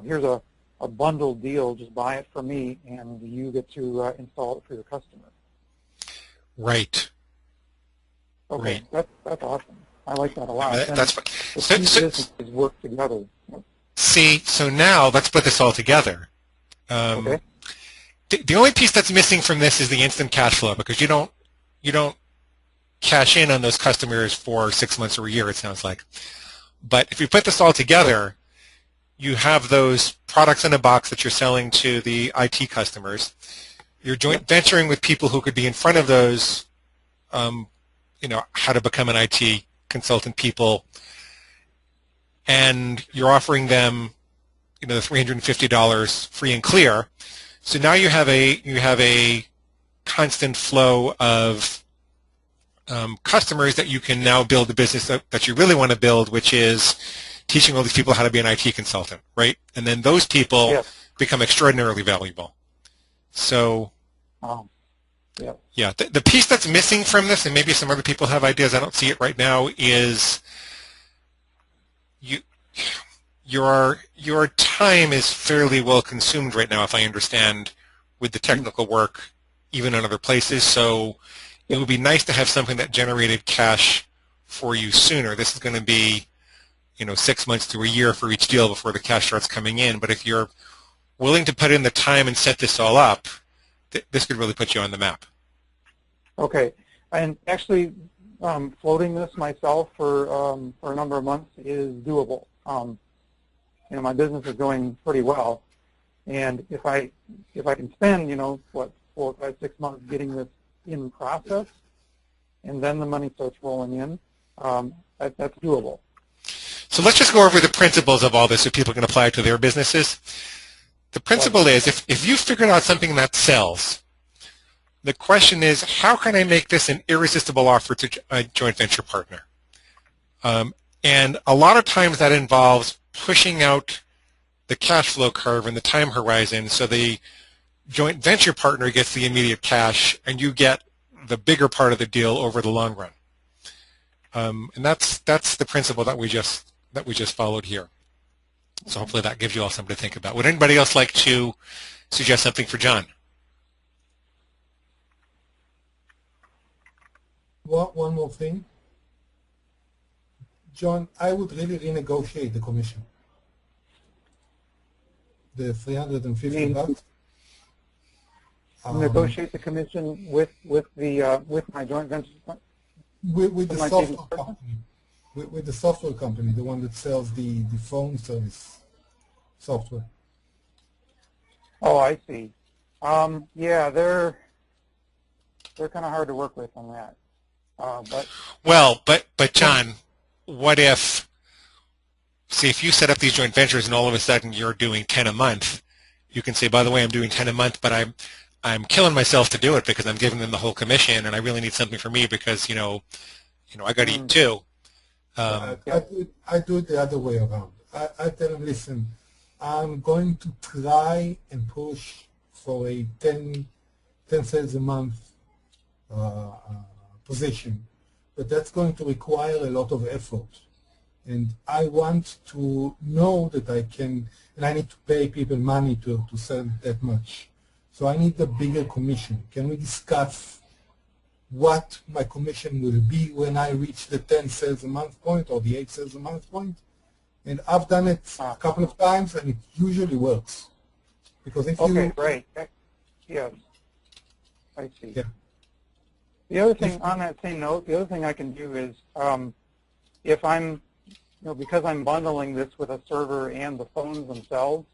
here's a bundled deal, just buy it from me, and you get to install it for your customer. Right. Okay, Right. that's awesome. I like that a lot. That's the so, two businesses work together. see. So now let's put this all together. Okay. The only piece that's missing from this is the instant cash flow, because you don't cash in on those customers for 6 months or a year, it sounds like. But if you put this all together, you have those products in a box that you're selling to the IT customers. You're joint venturing with people who could be in front of those, how to become an IT consultant people, and you're offering them, the $350 free and clear. So now you have a constant flow of customers that you can now build the business that you really want to build, which is teaching all these people how to be an IT consultant, right? And then those people become extraordinarily valuable. So, yeah, the piece that's missing from this, and maybe some other people have ideas, I don't see it right now, is your time is fairly well consumed right now, if I understand, with the technical work, even in other places. So it would be nice to have something that generated cash for you sooner. This is going to be, 6 months to a year for each deal before the cash starts coming in. But if you're willing to put in the time and set this all up, this could really put you on the map. Okay, and actually, floating this myself for a number of months is doable. My business is going pretty well, and if I can spend 4, 5, 6 months getting this in process, and then the money starts rolling in, that's doable. So let's just go over the principles of all this so people can apply it to their businesses. The principle is, if you've figured out something that sells, the question is, how can I make this an irresistible offer to a joint venture partner? And a lot of times that involves pushing out the cash flow curve and the time horizon so the joint venture partner gets the immediate cash and you get the bigger part of the deal over the long run. And that's the principle that we just followed here. So hopefully that gives you all something to think about. Would anybody else like to suggest something for John? One more thing. John, I would really renegotiate the commission. The $350. Negotiate the commission with my joint venture. With the software company. With the software company, the one that sells the phone service software. Oh, I see. Yeah, they're kind of hard to work with on that. But John, what if, see, if you set up these joint ventures and all of a sudden you're doing 10 a month, you can say, by the way, I'm doing 10 a month, but I'm killing myself to do it because I'm giving them the whole commission, and I really need something for me because I got to eat too. I do it the other way around. I tell them, listen, I'm going to try and push for a 10 sales a month position, but that's going to require a lot of effort. And I want to know that I can, and I need to pay people money to sell that much. So I need a bigger commission. Can we discuss what my commission will be when I reach the 10 sales a month point or the 8 sales a month point? And I've done it a couple of times, and it usually works. Because if you... Right. Yes. I see. Yeah. The other thing, on that same note, the other thing I can do is, if I'm, because I'm bundling this with a server and the phones themselves,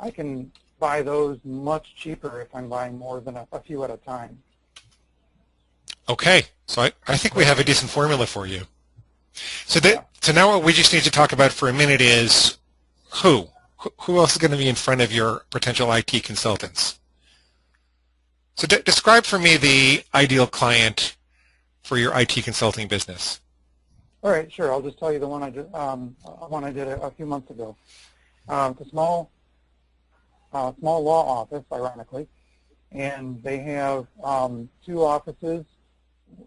I can buy those much cheaper if I'm buying more than a few at a time. Okay, so I think we have a decent formula for you. So now what we just need to talk about for a minute is who else is going to be in front of your potential IT consultants? So describe for me the ideal client for your IT consulting business? All right, sure. I'll just tell you the one I did a few months ago. It's a small law office, ironically, and they have two offices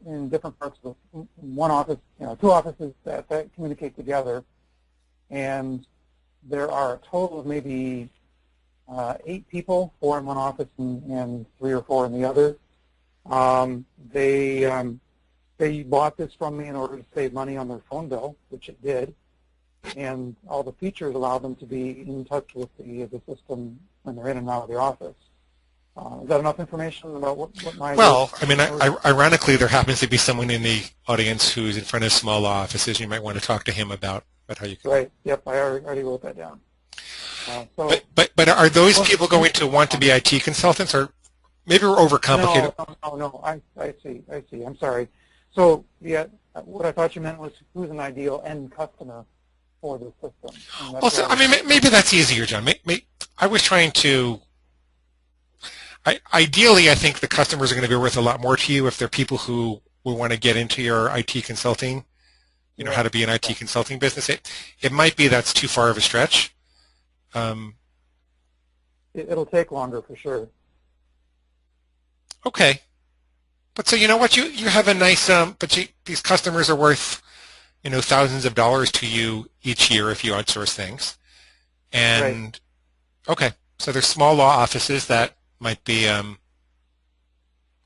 in different parts of one office. Two offices that communicate together, and there are a total of maybe 8 people, 4 in one office and 3 or 4 in the other. They bought this from me in order to save money on their phone bill, which it did, and all the features allow them to be in touch with the system when they're in and out of the office. Is that enough information about what my... Well, I mean, ironically, there happens to be someone in the audience who's in front of small law offices. You might want to talk to him about how you can... Right, yep, I already wrote that down. But are those people going to want to be IT consultants, or maybe we're overcomplicated? No, I see, I'm sorry. So, yeah, what I thought you meant was who's an ideal end customer for the system. Well, so, I mean, maybe that's easier, John. I was trying to... Ideally, I think the customers are going to be worth a lot more to you if they're people who will want to get into your IT consulting, how to be an IT consulting business. It might be that's too far of a stretch. It'll take longer for sure. Okay. But so you know what, you have a nice, these customers are worth, thousands of dollars to you each year if you outsource things. And, okay, so there's small law offices that might be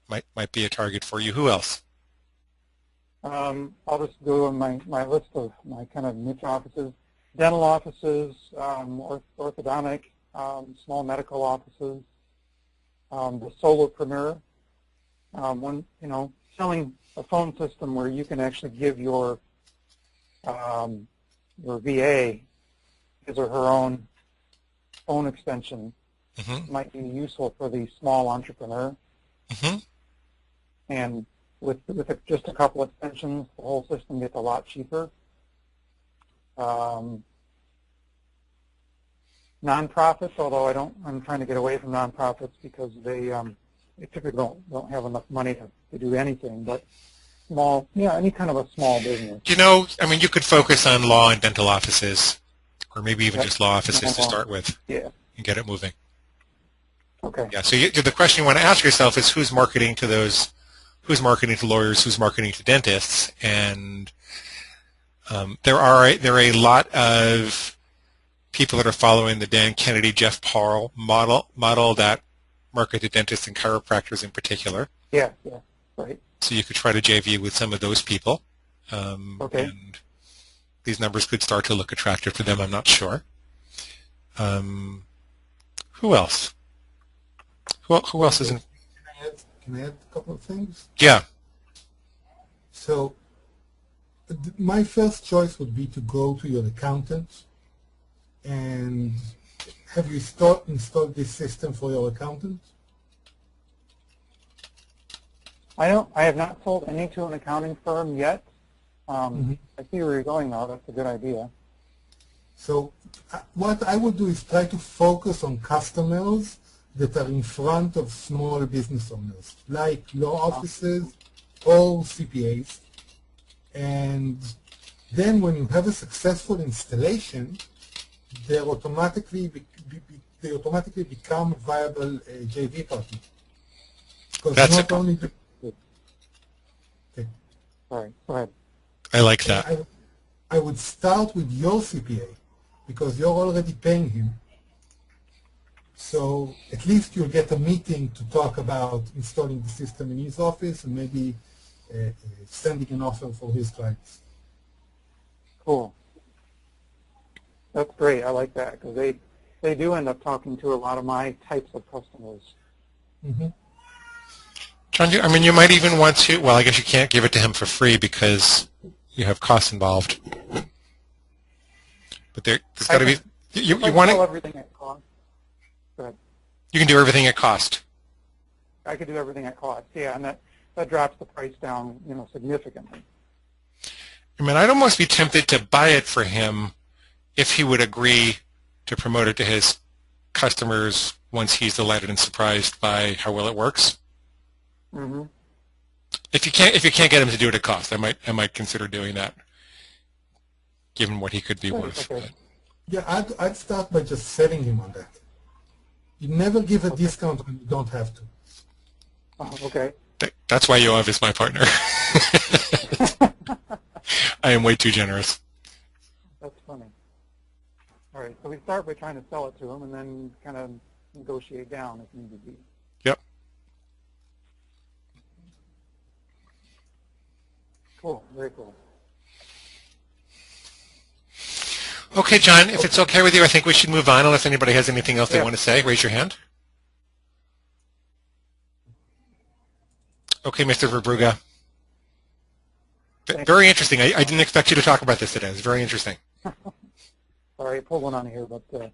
might be a target for you. Who else? I'll just go on my list of my kind of niche offices. Dental offices, orthodontic, small medical offices, the solopreneur. Selling a phone system where you can actually give your VA his or her own phone extension might be useful for the small entrepreneur. And with just a couple extensions, the whole system gets a lot cheaper. Nonprofits, although I'm trying to get away from nonprofits because they typically don't have enough money to do anything, but any kind of a small business. You could focus on law and dental offices, or maybe even just law offices to start with, and get it moving. Okay. Yeah. So the question you want to ask yourself is who's marketing to those, who's marketing to lawyers, who's marketing to dentists, and there are a lot of people that are following the Dan Kennedy, Jeff Paul model that market to dentists and chiropractors in particular. Yeah, right. So you could try to JV with some of those people. Okay. And these numbers could start to look attractive to them, I'm not sure. Who else? Who else is in? Can I add a couple of things? Yeah. So my first choice would be to go to your accountant and have you installed this system for your accountant? I have not sold any to an accounting firm yet. I see where you're going now. That's a good idea. So what I would do is try to focus on customers that are in front of small business owners, like law offices or CPAs. And then when you have a successful installation, they automatically become a viable JV partner. Because That's not only Sorry, go ahead. I like that. I would start with your CPA because you're already paying him. So at least you'll get a meeting to talk about installing the system in his office and maybe sending an offer for his clients. Cool. That's great. I like that because they do end up talking to a lot of my types of customers. John, you might even want to, well, I guess you can't give it to him for free because you have costs involved. But there's got to be, you want to... everything at cost. Go ahead. You can do everything at cost. I could do everything at cost, yeah, and that drops the price down, significantly. I'd almost be tempted to buy it for him if he would agree to promote it to his customers once he's delighted and surprised by how well it works. If you can't get him to do it at cost, I might consider doing that, given what he could be worth. Okay. Yeah, I'd start by just selling him on that. You never give a discount when you don't have to. Oh, okay. That's why Yoav is my partner. I am way too generous. That's funny. All right, so we start by trying to sell it to him and then kind of negotiate down if need be. Yep. Cool, very cool. Okay, John, if it's okay with you, I think we should move on unless anybody has anything else they want to say. Raise your hand. Okay, Mr. Verbruga. Very interesting. I didn't expect you to talk about this today. It's very interesting. Sorry, I pulled one on here, but yeah,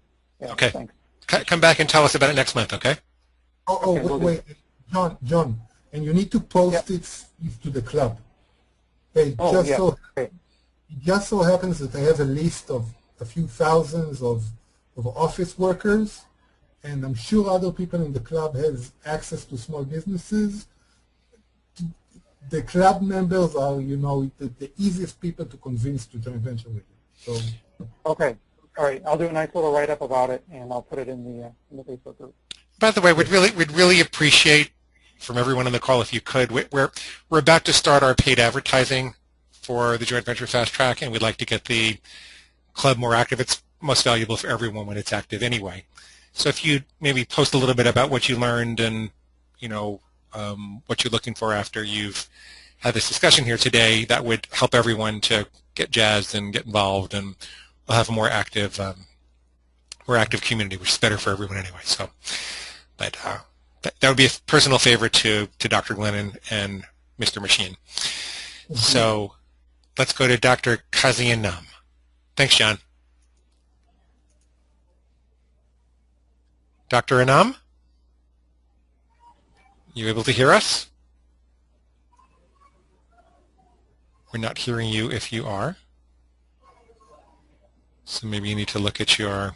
okay. Thanks. Come back and tell us about it next month, okay? Okay, wait, John, and you need to post it to the club. Okay, it just so happens that I have a list of a few thousands of office workers, and I'm sure other people in the club have access to small businesses. The club members are, the easiest people to convince to joint venture with you. So. Okay. All right. I'll do a nice little write-up about it, and I'll put it in the Facebook group. By the way, we'd really appreciate from everyone on the call if you could. We're about to start our paid advertising for the joint venture fast track, and we'd like to get the club more active. It's most valuable for everyone when it's active anyway. So if you maybe post a little bit about what you learned and what you're looking for after you've had this discussion here today, that would help everyone to get jazzed and get involved, and we'll have a more active community, which is better for everyone anyway. So, but that would be a personal favor to Dr. Glenn and Mr. Machine. Mm-hmm. So let's go to Dr. Kazianam. Thanks, John. Dr. Anam? You able to hear us? We're not hearing you if you are. So maybe you need to look at go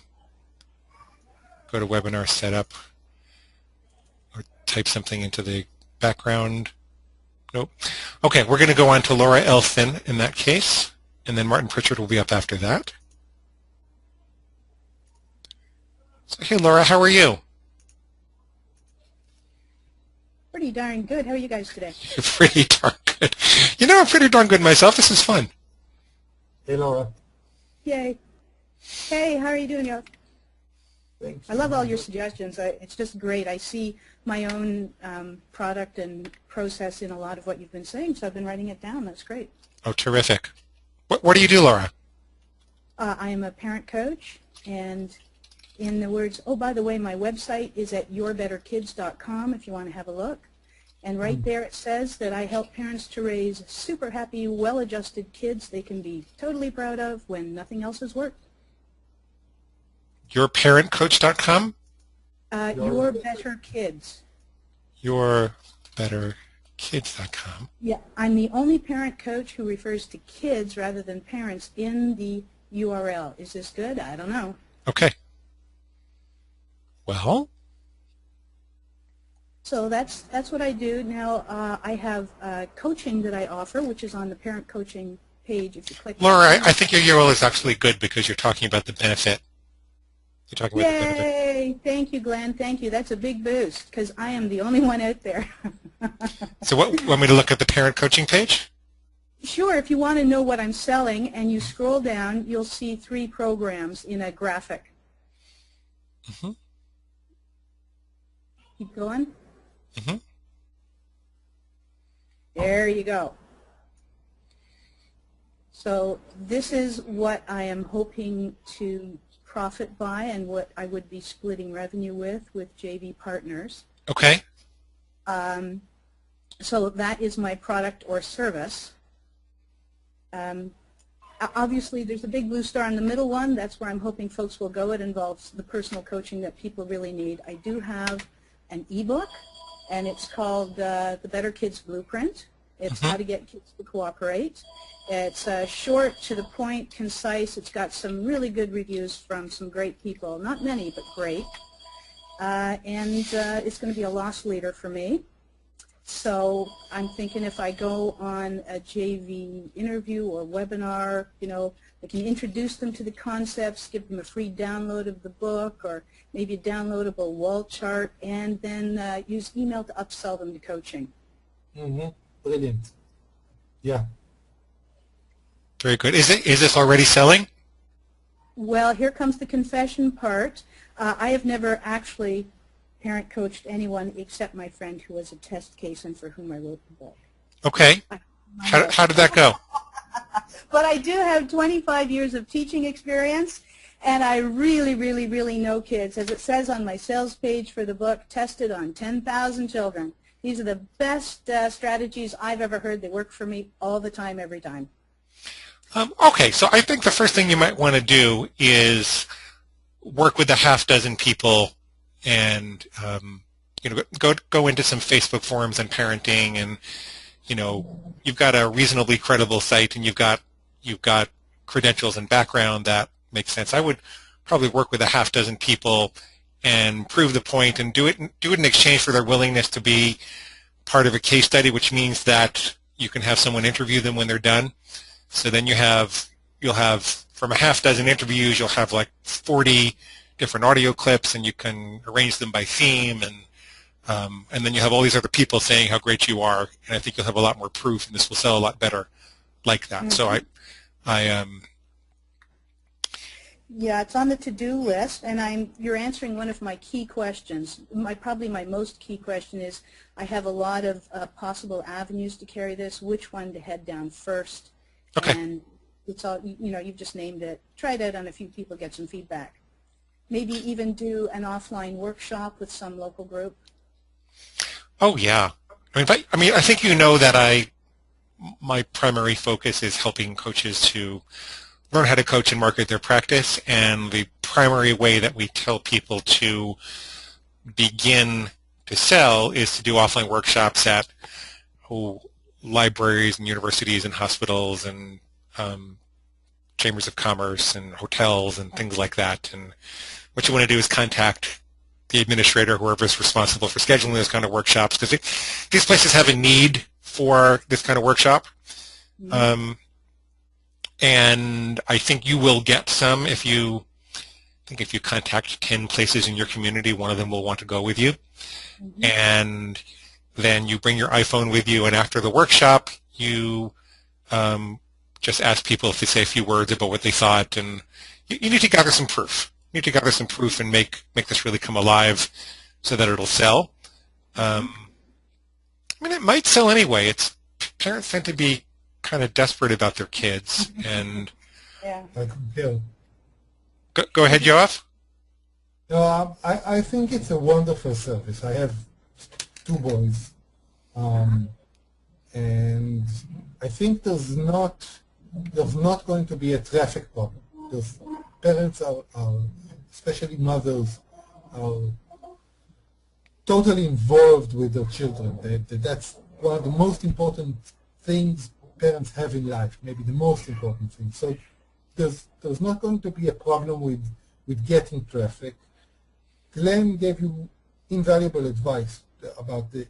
to webinar setup or type something into the background. Nope. Okay, we're going to go on to Laura Elson in that case, and then Martin Pritchard will be up after that. So, hey, Laura, how are you? Pretty darn good. How are you guys today? Pretty darn good. I'm pretty darn good myself. This is fun. Hey, Laura. Yay. Hey, how are you doing, Yoav? Thanks. I love all your suggestions. It's just great. I see my own product and process in a lot of what you've been saying, so I've been writing it down. That's great. Oh, terrific. What do you do, Laura? I am a parent coach, and in the words, oh, by the way, my website is at yourbetterkids.com if you want to have a look. And right there it says that I help parents to raise super happy, well-adjusted kids they can be totally proud of when nothing else has worked. Yourparentcoach.com? Your Better Kids. Yourbetterkids.com. Yeah, I'm the only parent coach who refers to kids rather than parents in the URL. Is this good? I don't know. Okay. Well. So that's what I do. Now I have coaching that I offer, which is on the parent coaching page. If you click. Laura, I think your URL is actually good because you're talking about the benefit. You're talking about the benefit. Yay! Thank you, Glenn. Thank you. That's a big boost because I am the only one out there. So what, want me to look at the parent coaching page? Sure. If you want to know what I'm selling and you scroll down, you'll see 3 programs in a graphic. Mm-hmm. Keep going. Mm-hmm. There you go. So this is what I am hoping to profit by and what I would be splitting revenue with JV partners. Okay. So that is my product or service. Obviously, there's a big blue star in the middle one. That's where I'm hoping folks will go. It involves the personal coaching that people really need. I do have an ebook, and it's called The Better Kids Blueprint. It's how to get kids to cooperate. It's short, to the point, concise. It's got some really good reviews from some great people. Not many, but great. And it's going to be a loss leader for me. So I'm thinking if I go on a JV interview or webinar, I can introduce them to the concepts, give them a free download of the book or maybe a downloadable wall chart, and then use email to upsell them to coaching. Mm-hmm. Brilliant. Yeah. Very good. Is this already selling? Well, here comes the confession part. I have never actually parent coached anyone except my friend who was a test case and for whom I wrote the book. Okay. How did that go? But I do have 25 years of teaching experience, and I really, really, really know kids. As it says on my sales page for the book, tested on 10,000 children. These are the best strategies I've ever heard. They work for me all the time, every time. Okay, so I think the first thing you might want to do is work with a half dozen people and go into some Facebook forums on parenting, and you've got a reasonably credible site and you've got credentials and background that makes sense. I would probably work with a half dozen people and prove the point and do it in exchange for their willingness to be part of a case study, which means that you can have someone interview them when they're done. So then you'll have from a half dozen interviews, you'll have like 40 different audio clips, and you can arrange them by theme, and then you have all these other people saying how great you are, and I think you'll have a lot more proof, and this will sell a lot better like that. Mm-hmm. So Yeah, it's on the to-do list, and you're answering one of my key questions. Probably my most key question is, I have a lot of possible avenues to carry this. Which one to head down first? Okay. And it's all, you've just named it. Try it out on a few people, get some feedback. Maybe even do an offline workshop with some local group. Oh yeah, I think that my primary focus is helping coaches to learn how to coach and market their practice, and the primary way that we tell people to begin to sell is to do offline workshops at libraries and universities and hospitals and chambers of commerce and hotels and things like that. And what you want to do is contact the administrator, whoever's responsible for scheduling those kind of workshops, because these places have a need for this kind of workshop. Mm-hmm. And I think you will get some if you contact 10 places in your community, one of them will want to go with you. Mm-hmm. And then you bring your iPhone with you, and after the workshop, you just ask people if they say a few words about what they thought, and you need to gather some proof. You need to gather some proof and make this really come alive so that it'll sell. It might sell anyway. Parents tend to be kind of desperate about their kids, and yeah. Go ahead, Yoav. No, I think it's a wonderful service. I have 2 boys, and I think there's not going to be a traffic problem, because parents are especially mothers, are totally involved with their children. That's one of the most important things parents have in life, maybe the most important thing. So there's not going to be a problem with getting traffic. Glenn gave you invaluable advice about the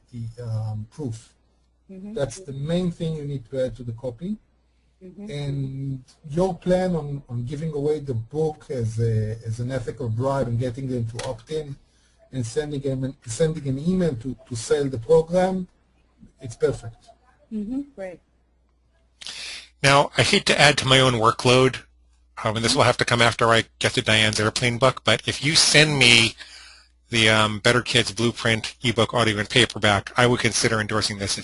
proof. Mm-hmm. That's the main thing you need to add to the copy. Mm-hmm. And your plan on giving away the book as an ethical bribe and getting them to opt in and sending an email to sell the program, it's perfect. Mm-hmm. Great. Now, I hate to add to my own workload, and this will have to come after I get to Diane's airplane book, but if you send me the Better Kids Blueprint ebook, audio, and paperback, I would consider endorsing this.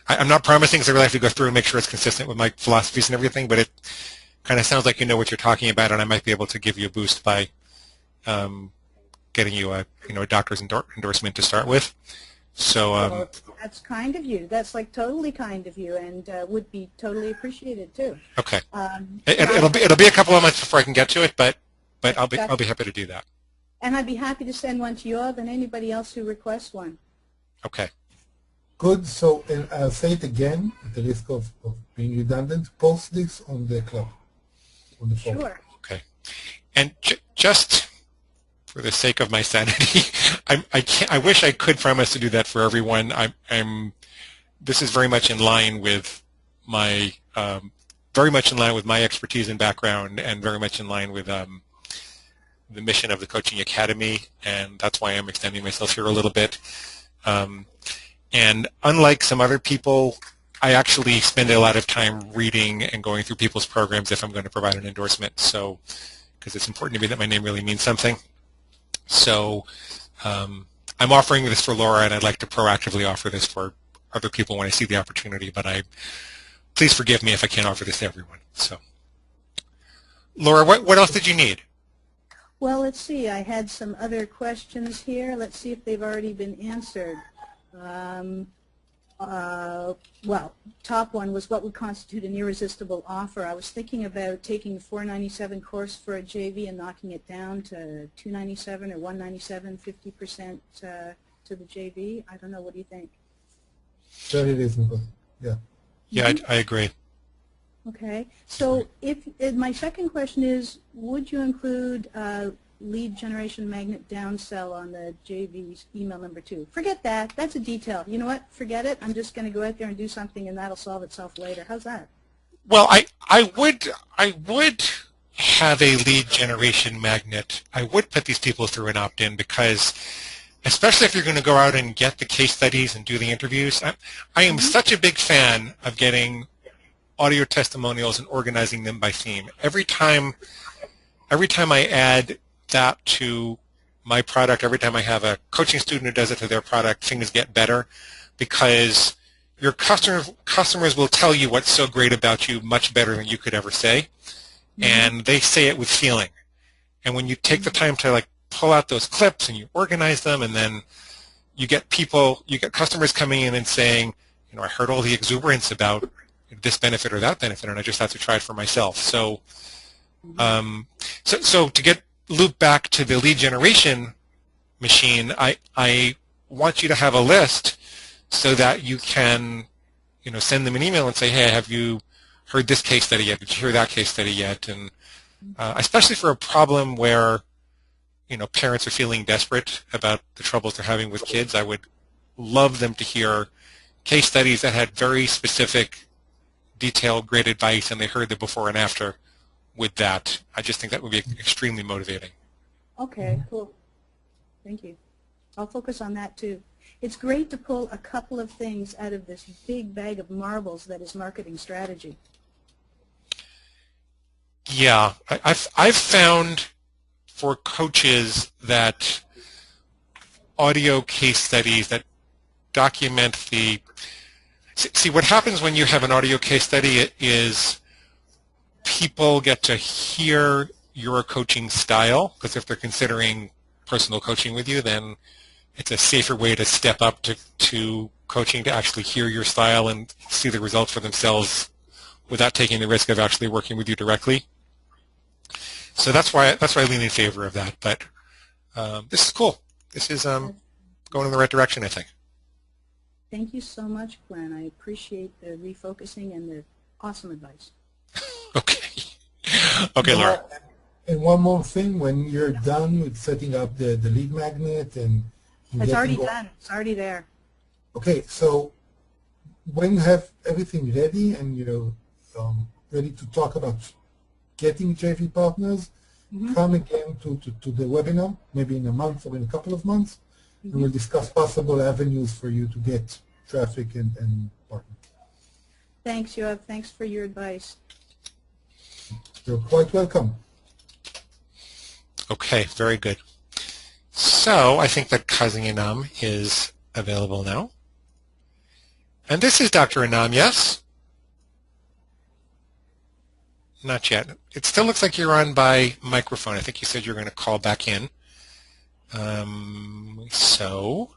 I'm not promising, because I really have to go through and make sure it's consistent with my philosophies and everything, but it kind of sounds like you know what you're talking about, and I might be able to give you a boost by getting you a doctor's endorsement to start with. So that's kind of you. That's like totally kind of you, and would be totally appreciated too. Okay. It'll be a couple of months before I can get to it, but I'll be happy to do that. And I'd be happy to send one to Yoav and anybody else who requests one. Okay. Good. So, and I'll say it again, at the risk of being redundant. Post this on the club, on the forum. Sure. Okay. And just for the sake of my sanity, I wish I could promise to do that for everyone. This is very much in line with my expertise and background, and very much in line with the mission of the Coaching Academy, and that's why I'm extending myself here a little bit. And unlike some other people, I actually spend a lot of time reading and going through people's programs if I'm going to provide an endorsement. So, because it's important to me that my name really means something. So, I'm offering this for Laura, and I'd like to proactively offer this for other people when I see the opportunity. But please forgive me if I can't offer this to everyone. So, Laura, what else did you need? Well, let's see. I had some other questions here. Let's see if they've already been answered. Well, top one was what would constitute an irresistible offer. I was thinking about taking the $497 course for a JV and knocking it down to $297 or $197, 50% to the JV. I don't know. What do you think? Very reasonable. Yeah. Yeah, I agree. Okay. So my second question is, would you include lead generation magnet downsell on the JV's email number 2? Forget that. That's a detail. You know what? Forget it. I'm just going to go out there and do something, and that'll solve itself later. How's that? Well, I would have a lead generation magnet. I would put these people through an opt-in, because especially if you're going to go out and get the case studies and do the interviews, I am such a big fan of getting audio testimonials and organizing them by theme. Every time I add that to my product, every time I have a coaching student who does it to their product, things get better, because your customers will tell you what's so great about you much better than you could ever say, and they say it with feeling. And when you take the time to like pull out those clips and you organize them, and then you get customers coming in and saying, you know, I heard all the exuberance about this benefit or that benefit, and I just have to try it for myself. So, so to get looped back to the lead generation machine, I want you to have a list so that you can, you know, send them an email and say, hey, have you heard this case study yet? Did you hear that case study yet? And especially for a problem where, you know, parents are feeling desperate about the troubles they're having with kids, I would love them to hear case studies that had very specific, detailed, great advice, and they heard the before and after with that. I just think that would be extremely motivating. Okay, cool. Thank you. I'll focus on that too. It's great to pull a couple of things out of this big bag of marbles that is marketing strategy. Yeah, I've found for coaches that audio case studies that document the... See, what happens when you have an audio case study is people get to hear your coaching style, because if they're considering personal coaching with you, then it's a safer way to step up to coaching, to actually hear your style and see the results for themselves without taking the risk of actually working with you directly. So that's why I lean in favor of that. But this is cool. This is going in the right direction, I think. Thank you so much, Glenn. I appreciate the refocusing and the awesome advice. Okay. Okay, Laura. And one more thing, when you're done with setting up the lead magnet and it's already done. It's already there. Okay, so when you have everything ready and you're ready to talk about getting JV partners, come again to the webinar, maybe in a month or in a couple of months, and we'll discuss possible avenues for you to get traffic and partners. Thanks, Yoav. Thanks for your advice. You're quite welcome. Okay, very good. So I think that Kazing Anam is available now. And this is Dr. Anam, yes? Not yet. It still looks like you're on by microphone. I think you said you're going to call back in. So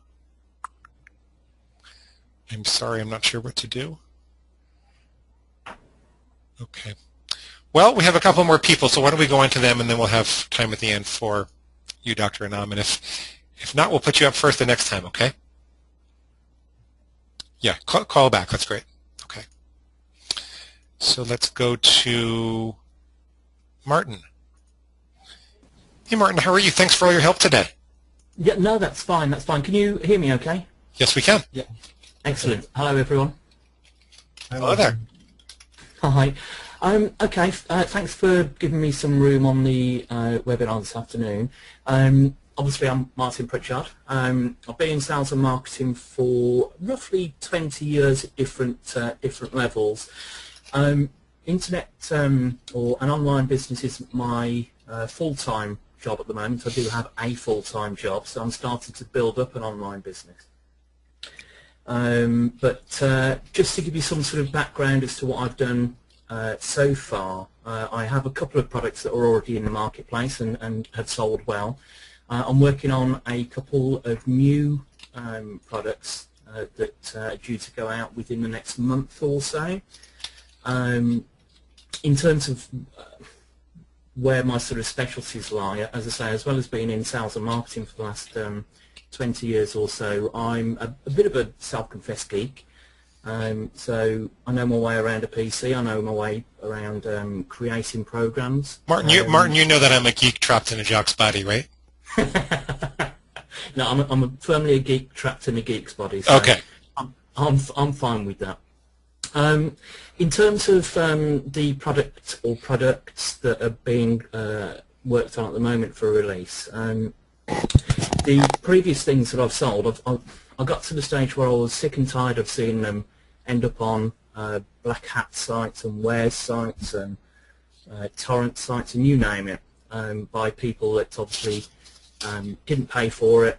I'm sorry, I'm not sure what to do. Okay. Well, we have a couple more people, so why don't we go on to them, and then we'll have time at the end for you, Dr. Anam. And if not, we'll put you up first the next time, okay? Yeah, call back. That's great. Okay. So let's go to Martin. Hey, Martin, how are you? Thanks for all your help today. Yeah, no, that's fine. That's fine. Can you hear me okay? Yes, we can. Yeah. Excellent. Hello, everyone. Hello there. Hi. Okay, thanks for giving me some room on the webinar this afternoon. Obviously, I'm Martin Pritchard. I've been in sales and marketing for roughly 20 years at different levels. Internet or an online business is my full-time job at the moment. I do have a full-time job, so I'm starting to build up an online business. But just to give you some sort of background as to what I've done so far, I have a couple of products that are already in the marketplace and have sold well. I'm working on a couple of new products that are due to go out within the next month or so. In terms of where my sort of specialties lie, as I say, as well as being in sales and marketing for the last 20 years or so, I'm a bit of a self-confessed geek. So I know my way around a PC. I know my way around creating programs. Martin, you know that I'm a geek trapped in a jock's body, right? No, I'm firmly a geek trapped in a geek's body. So okay. I'm fine with that. In terms of the product or products that are being worked on at the moment for release, the previous things that I've sold, I got to the stage where I was sick and tired of seeing them end up on black hat sites and wares sites and torrent sites and you name it, by people that obviously didn't pay for it,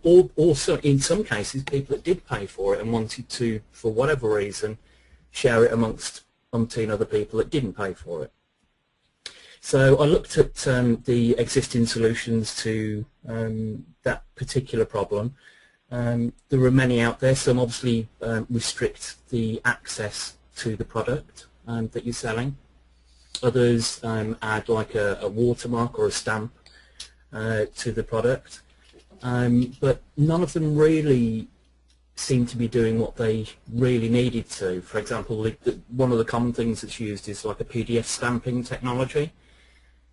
or also in some cases people that did pay for it and wanted to, for whatever reason, share it amongst umpteen other people that didn't pay for it. So I looked at the existing solutions to that particular problem. There are many out there. Some obviously restrict the access to the product that you're selling. Others add like a watermark or a stamp to the product. But none of them really seem to be doing what they really needed to. For example, one of the common things that's used is like a PDF stamping technology.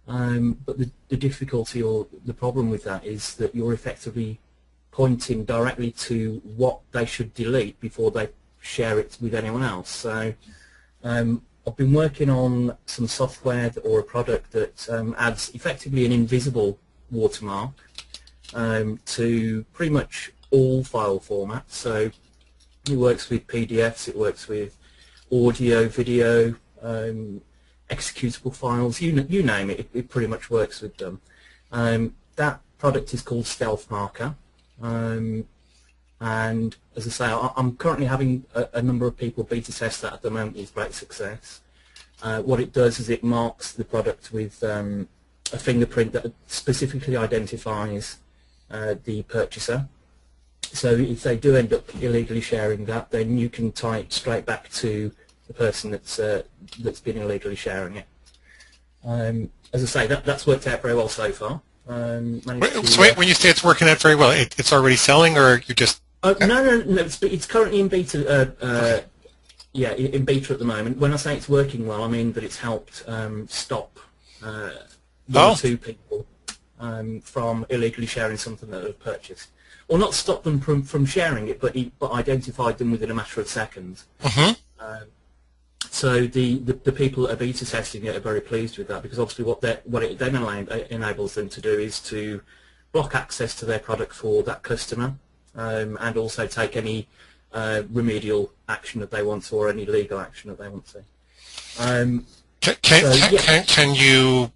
But the difficulty or the problem with that is that you're effectively pointing directly to what they should delete before they share it with anyone else. So I've been working on some software or a product that adds effectively an invisible watermark to pretty much all file formats. So it works with PDFs, it works with audio, video, executable files, you name it, it pretty much works with them. That product is called Stealth Marker, and as I say, I'm currently having a number of people beta test that at the moment with great success. What it does is it marks the product with a fingerprint that specifically identifies the purchaser. So if they do end up illegally sharing that, then you can tie it straight back to the person that's been illegally sharing it. As I say, that's worked out very well so far. So wait, when you say it's working out very well, it's already selling, or you're just... No, it's currently in beta. Yeah, in beta at the moment. When I say it's working well, I mean that it's helped stop one or two people from illegally sharing something that they've purchased. Or not stop them from sharing it, but identified them within a matter of seconds. Mm-hmm. So the people that are beta testing it are very pleased with that, because obviously what it then enables them to do is to block access to their product for that customer, and also take any remedial action that they want to, or any legal action that they want to. Can you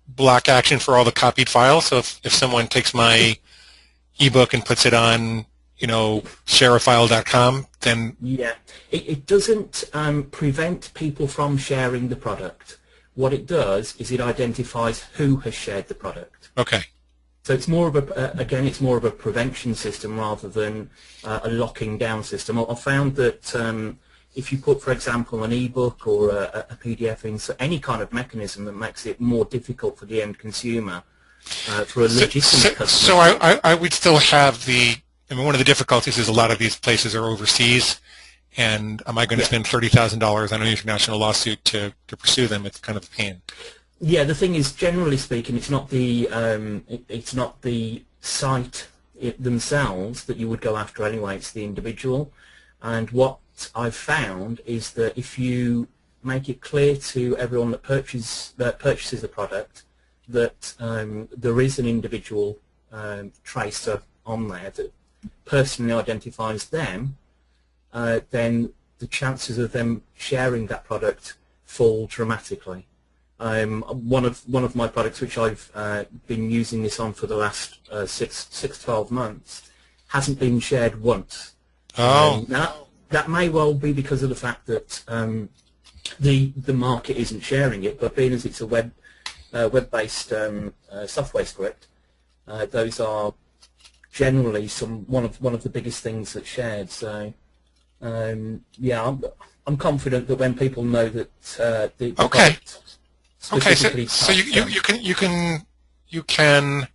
block action for all the copied files? So if someone takes my ebook and puts it on, shareafile.com, then... Yeah, it doesn't prevent people from sharing the product. What it does is it identifies who has shared the product. Okay. So it's more of again, it's more of a prevention system rather than a locking down system. I've found that if you put, for example, an ebook or a PDF in, so any kind of mechanism that makes it more difficult for the end consumer, for a legitimate customer. So I would still have one of the difficulties is a lot of these places are overseas, and am I going to spend $30,000 on an international lawsuit to pursue them? It's kind of a pain. Yeah, the thing is, generally speaking, it's not the site themselves that you would go after anyway. It's the individual. And what I've found is that if you make it clear to everyone that purchases the product that there is an individual tracer on there that personally identifies them, then the chances of them sharing that product fall dramatically. One of my products, which I've been using this on for the last 12 months, hasn't been shared once. Oh. Now, that may well be because of the fact that the market isn't sharing it, but being as it's a web-based software script, those are generally one of the biggest things that's shared. So yeah, I'm confident that when people know that the Okay. product Okay, specifically so you can.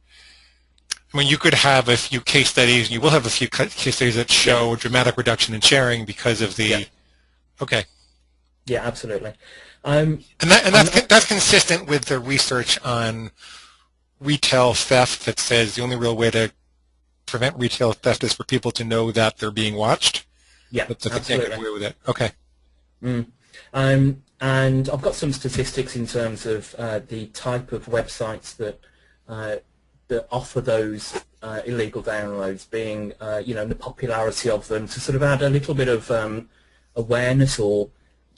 I mean, you could have a few case studies. You will have a few case studies that show a dramatic reduction in sharing because of the. Yeah. Okay. Yeah, absolutely. And that's consistent with the research on retail theft that says the only real way to prevent retail theft is for people to know that they're being watched. Yeah, but that they can't get away with it. Okay. And I've got some statistics in terms of the type of websites that offer those illegal downloads, being the popularity of them, to sort of add a little bit of awareness, or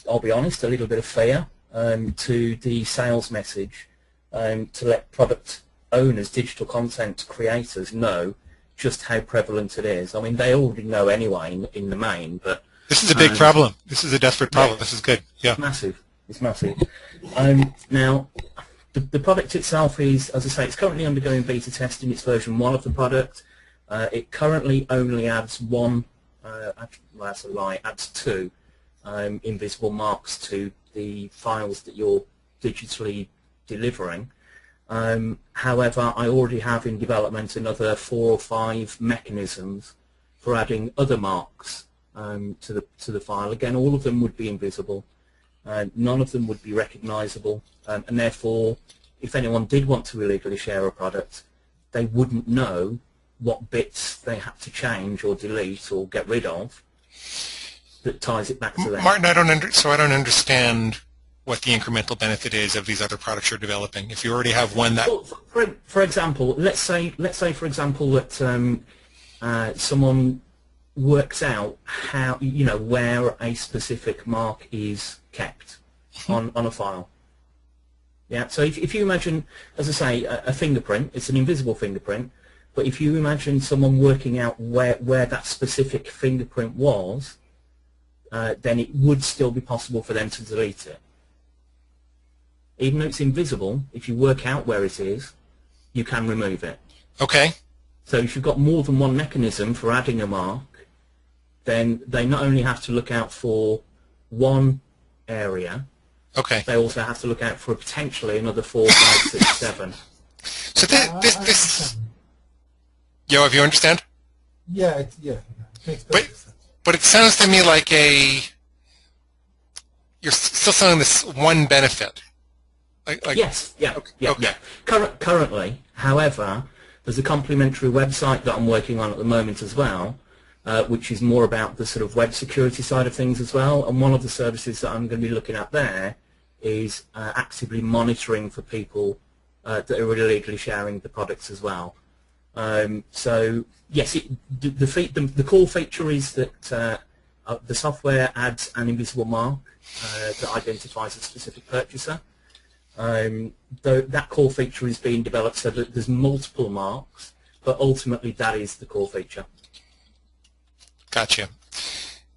I'll be honest, a little bit of fear to the sales message, to let product owners, digital content creators know just how prevalent it is. I mean, they already know anyway in the main, but this is a big problem. This is a desperate problem. Yeah. This is good. Yeah. It's massive. It's massive. Now, the product itself is, as I say, it's currently undergoing beta testing. It's version 1 of the product. It currently only adds that's a lie, adds 2 invisible marks to the files that you're digitally delivering. However, I already have in development another 4 or 5 mechanisms for adding other marks to the file. Again, all of them would be invisible. None of them would be recognizable, and therefore, if anyone did want to illegally share a product, they wouldn't know what bits they had to change or delete or get rid of that ties it back to them. Martin, I don't understand what the incremental benefit is of these other products you're developing. If you already have one that... Well, for example, let's say for example that someone works out how, where a specific mark is kept on a file. Yeah, so if you imagine, as I say, a fingerprint, it's an invisible fingerprint, but if you imagine someone working out where that specific fingerprint was, then it would still be possible for them to delete it. Even though it's invisible, if you work out where it is, you can remove it. Okay. So if you've got more than one mechanism for adding a mark, then they not only have to look out for one area, okay, they also have to look out for potentially another 4, 5, 6, 7. So this Yoav, you understand? Yeah, yeah. Makes perfect sense. But it sounds to me like you're still selling this one benefit. Yes, yeah, okay. Yeah, okay. yeah. Currently, however, there's a complimentary website that I'm working on at the moment as well, which is more about the sort of web security side of things as well. And one of the services that I'm going to be looking at there is actively monitoring for people that are illegally sharing the products as well. So yes, the core feature is that the software adds an invisible mark that identifies a specific purchaser. That core feature is being developed so that there's multiple marks, but ultimately that is the core feature. Gotcha.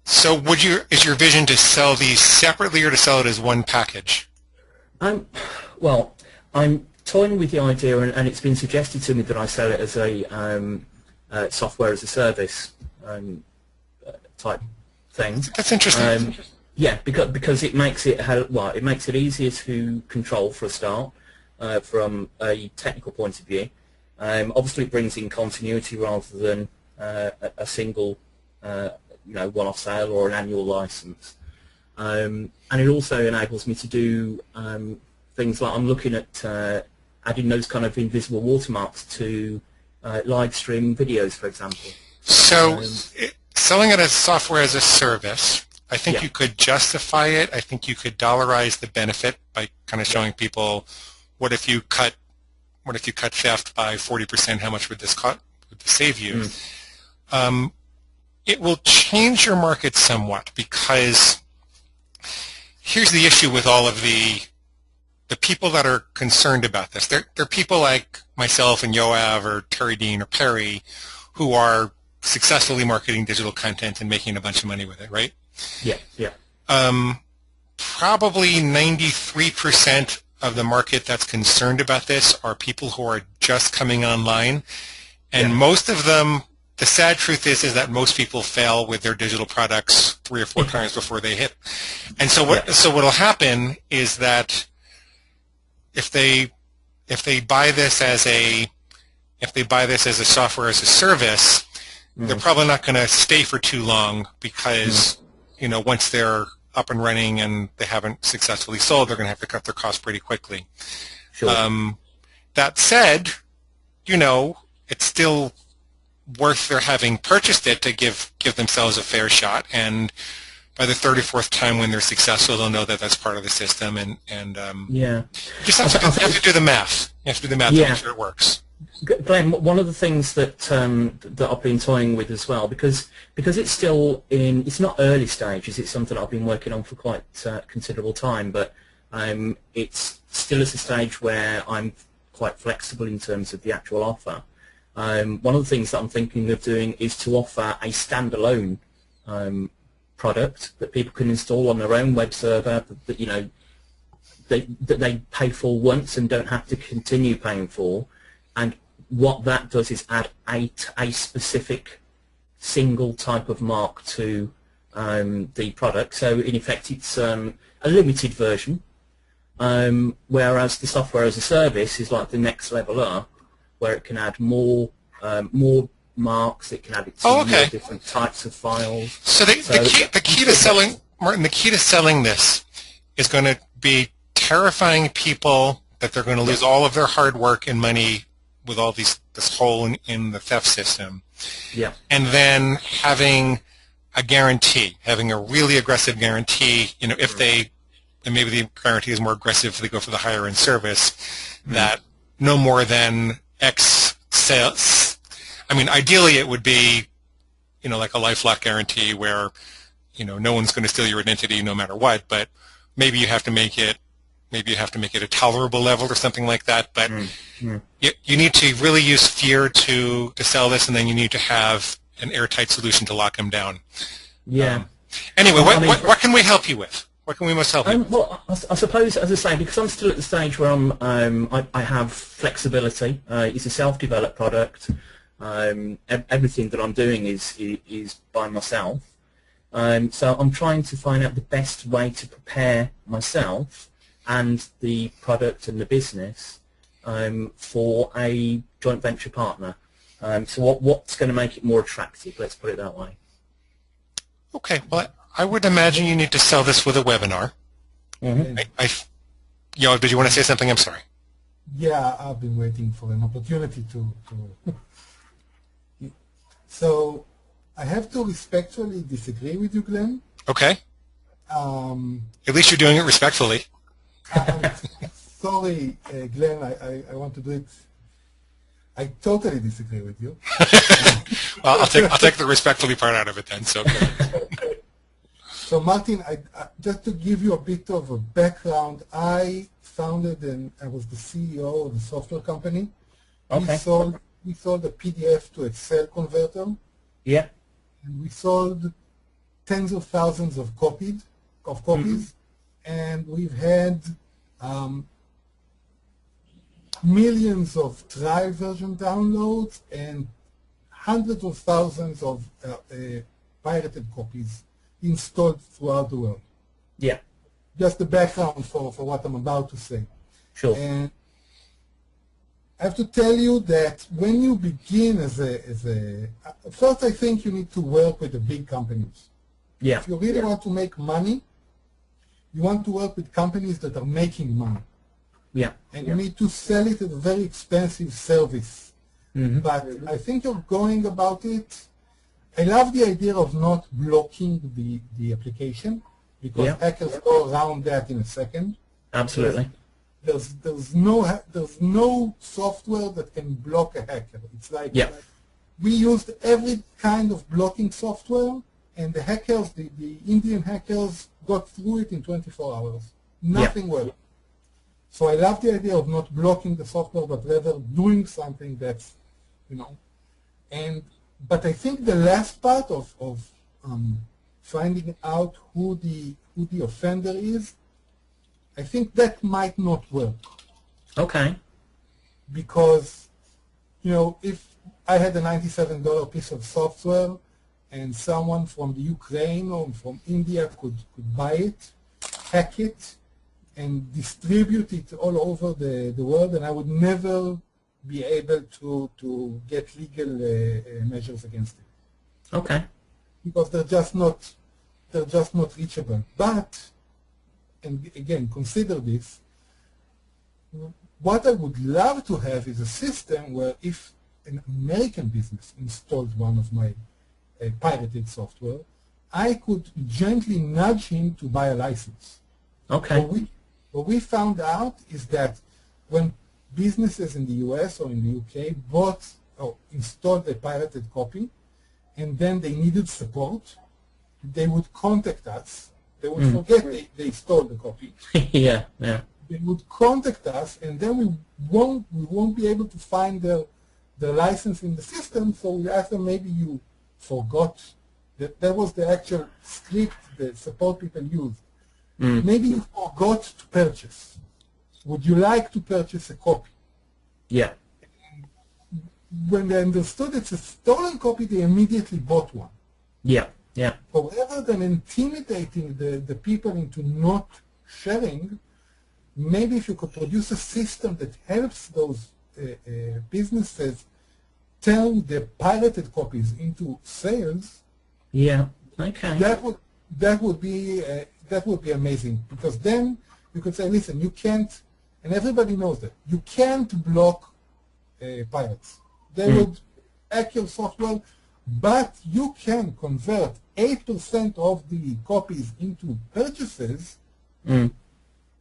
So is your vision to sell these separately or to sell it as one package? Well, I'm toying with the idea, and it's been suggested to me that I sell it as a software as a service type thing. That's interesting. Yeah, because it makes it easier to control for a start from a technical point of view. Obviously, it brings in continuity rather than a single one-off sale or an annual license, and it also enables me to do things like I'm looking at adding those kind of invisible watermarks to live stream videos, for example. So selling it as software as a service, I think Yeah. you could justify it. I think you could dollarize the benefit by kind of showing people, what if you cut theft by 40%? How much would this save you? It will change your market somewhat, because here's the issue with all of the people that are concerned about this. They're people like myself and Yoav or Terry Dean or Perry, who are successfully marketing digital content and making a bunch of money with it, right? Yeah, yeah. Probably 93% of the market that's concerned about this are people who are just coming online, and most of them, the sad truth is that most people fail with their digital products 3 or 4 times before they hit. And so what'll happen is that if they buy this as a software as a service, they're probably not going to stay for too long, because once they're up and running and they haven't successfully sold, they're going to have to cut their costs pretty quickly. Sure. That said, it's still worth their having purchased it to give themselves a fair shot, and by the 34th time when they're successful, they'll know that that's part of the system, and Yeah. you just have to do the math. You have to do the math to make sure it works. Glenn, one of the things that that I've been toying with as well, because it's still it's not early stages, it's something I've been working on for quite considerable time, but it's still at a stage where I'm quite flexible in terms of the actual offer. One of the things that I'm thinking of doing is to offer a standalone product that people can install on their own web server, that they pay for once and don't have to continue paying for. And what that does is add a specific single type of mark to the product. So in effect, it's a limited version, whereas the software as a service is like the next level up, where it can add more marks. It can add it to more different types of files. So the key to selling, Martin, the key to selling this is going to be terrifying people that they're going to lose all of their hard work and money with all this hole in the theft system. Yeah. And then having a guarantee, having a really aggressive guarantee, if and maybe the guarantee is more aggressive if they go for the higher end service, that no more than X sales. I mean, ideally it would be, like a LifeLock guarantee where, no one's going to steal your identity no matter what, but maybe you have to make it a tolerable level or something like that. But you need to really use fear to sell this, and then you need to have an airtight solution to lock them down. Yeah. Anyway, what can we help you with? What can we most help you with? Well, I suppose, as I say, because I'm still at the stage where I have flexibility. It's a self-developed product. Everything that I'm doing is by myself. So I'm trying to find out the best way to prepare myself and the product and the business for a joint venture partner. So what's going to make it more attractive? Let's put it that way. Okay. Well, I would imagine you need to sell this with a webinar. Yo, did you want to say something? I'm sorry. Yeah, I've been waiting for an opportunity to So I have to respectfully disagree with you, Glenn. Okay. At least you're doing it respectfully. Sorry, Glenn, I want to do it. I totally disagree with you. Well, I'll take the respectfully part out of it then. So. So Martin, just to give you a bit of a background, I founded and I was the CEO of a software company. Okay. We sold a PDF to Excel converter. Yeah. And we sold tens of thousands of copies, and we've had millions of trial version downloads and hundreds of thousands of pirated copies installed throughout the world. Yeah. Just the background for what I'm about to say. Sure. And I have to tell you that when you begin first I think you need to work with the big companies. Yeah. If you really want to make money, you want to work with companies that are making money. Yeah. and you need to sell it at a very expensive service. But I think you're going about it. I love the idea of not blocking the application, because hackers go around that in a second. Absolutely. There's no software that can block a hacker. It's like we used every kind of blocking software, and the hackers, the Indian hackers, got through it in 24 hours. Nothing worked. So I love the idea of not blocking the software, but rather doing something that's, but I think the last part of finding out who the offender is, I think that might not work. Okay. Because, if I had a $97 piece of software and someone from the Ukraine or from India could buy it, hack it, and distribute it all over the world, and I would never be able to get legal measures against it. Okay. Because they're just not reachable. But, and again, consider this, what I would love to have is a system where if an American business installed one of my pirated software, I could gently nudge him to buy a license. Okay. What we found out is that when businesses in the US or in the UK bought or installed a pirated copy, and then they needed support, they would contact us. They would forget they stole the copy. Yeah. They would contact us, and then we won't be able to find their license in the system. So we asked them, maybe you forgot that was the actual script the support people used. Maybe you forgot to purchase. Would you like to purchase a copy? Yeah. When they understood it's a stolen copy, they immediately bought one. Yeah. So rather than intimidating the people into not sharing, maybe if you could produce a system that helps those businesses turn the pirated copies into sales. Yeah. Okay. That would be amazing, because then you could say, listen, you can't, and everybody knows that you can't block pirates. They would hack your software, but you can convert 8% of the copies into purchases. Then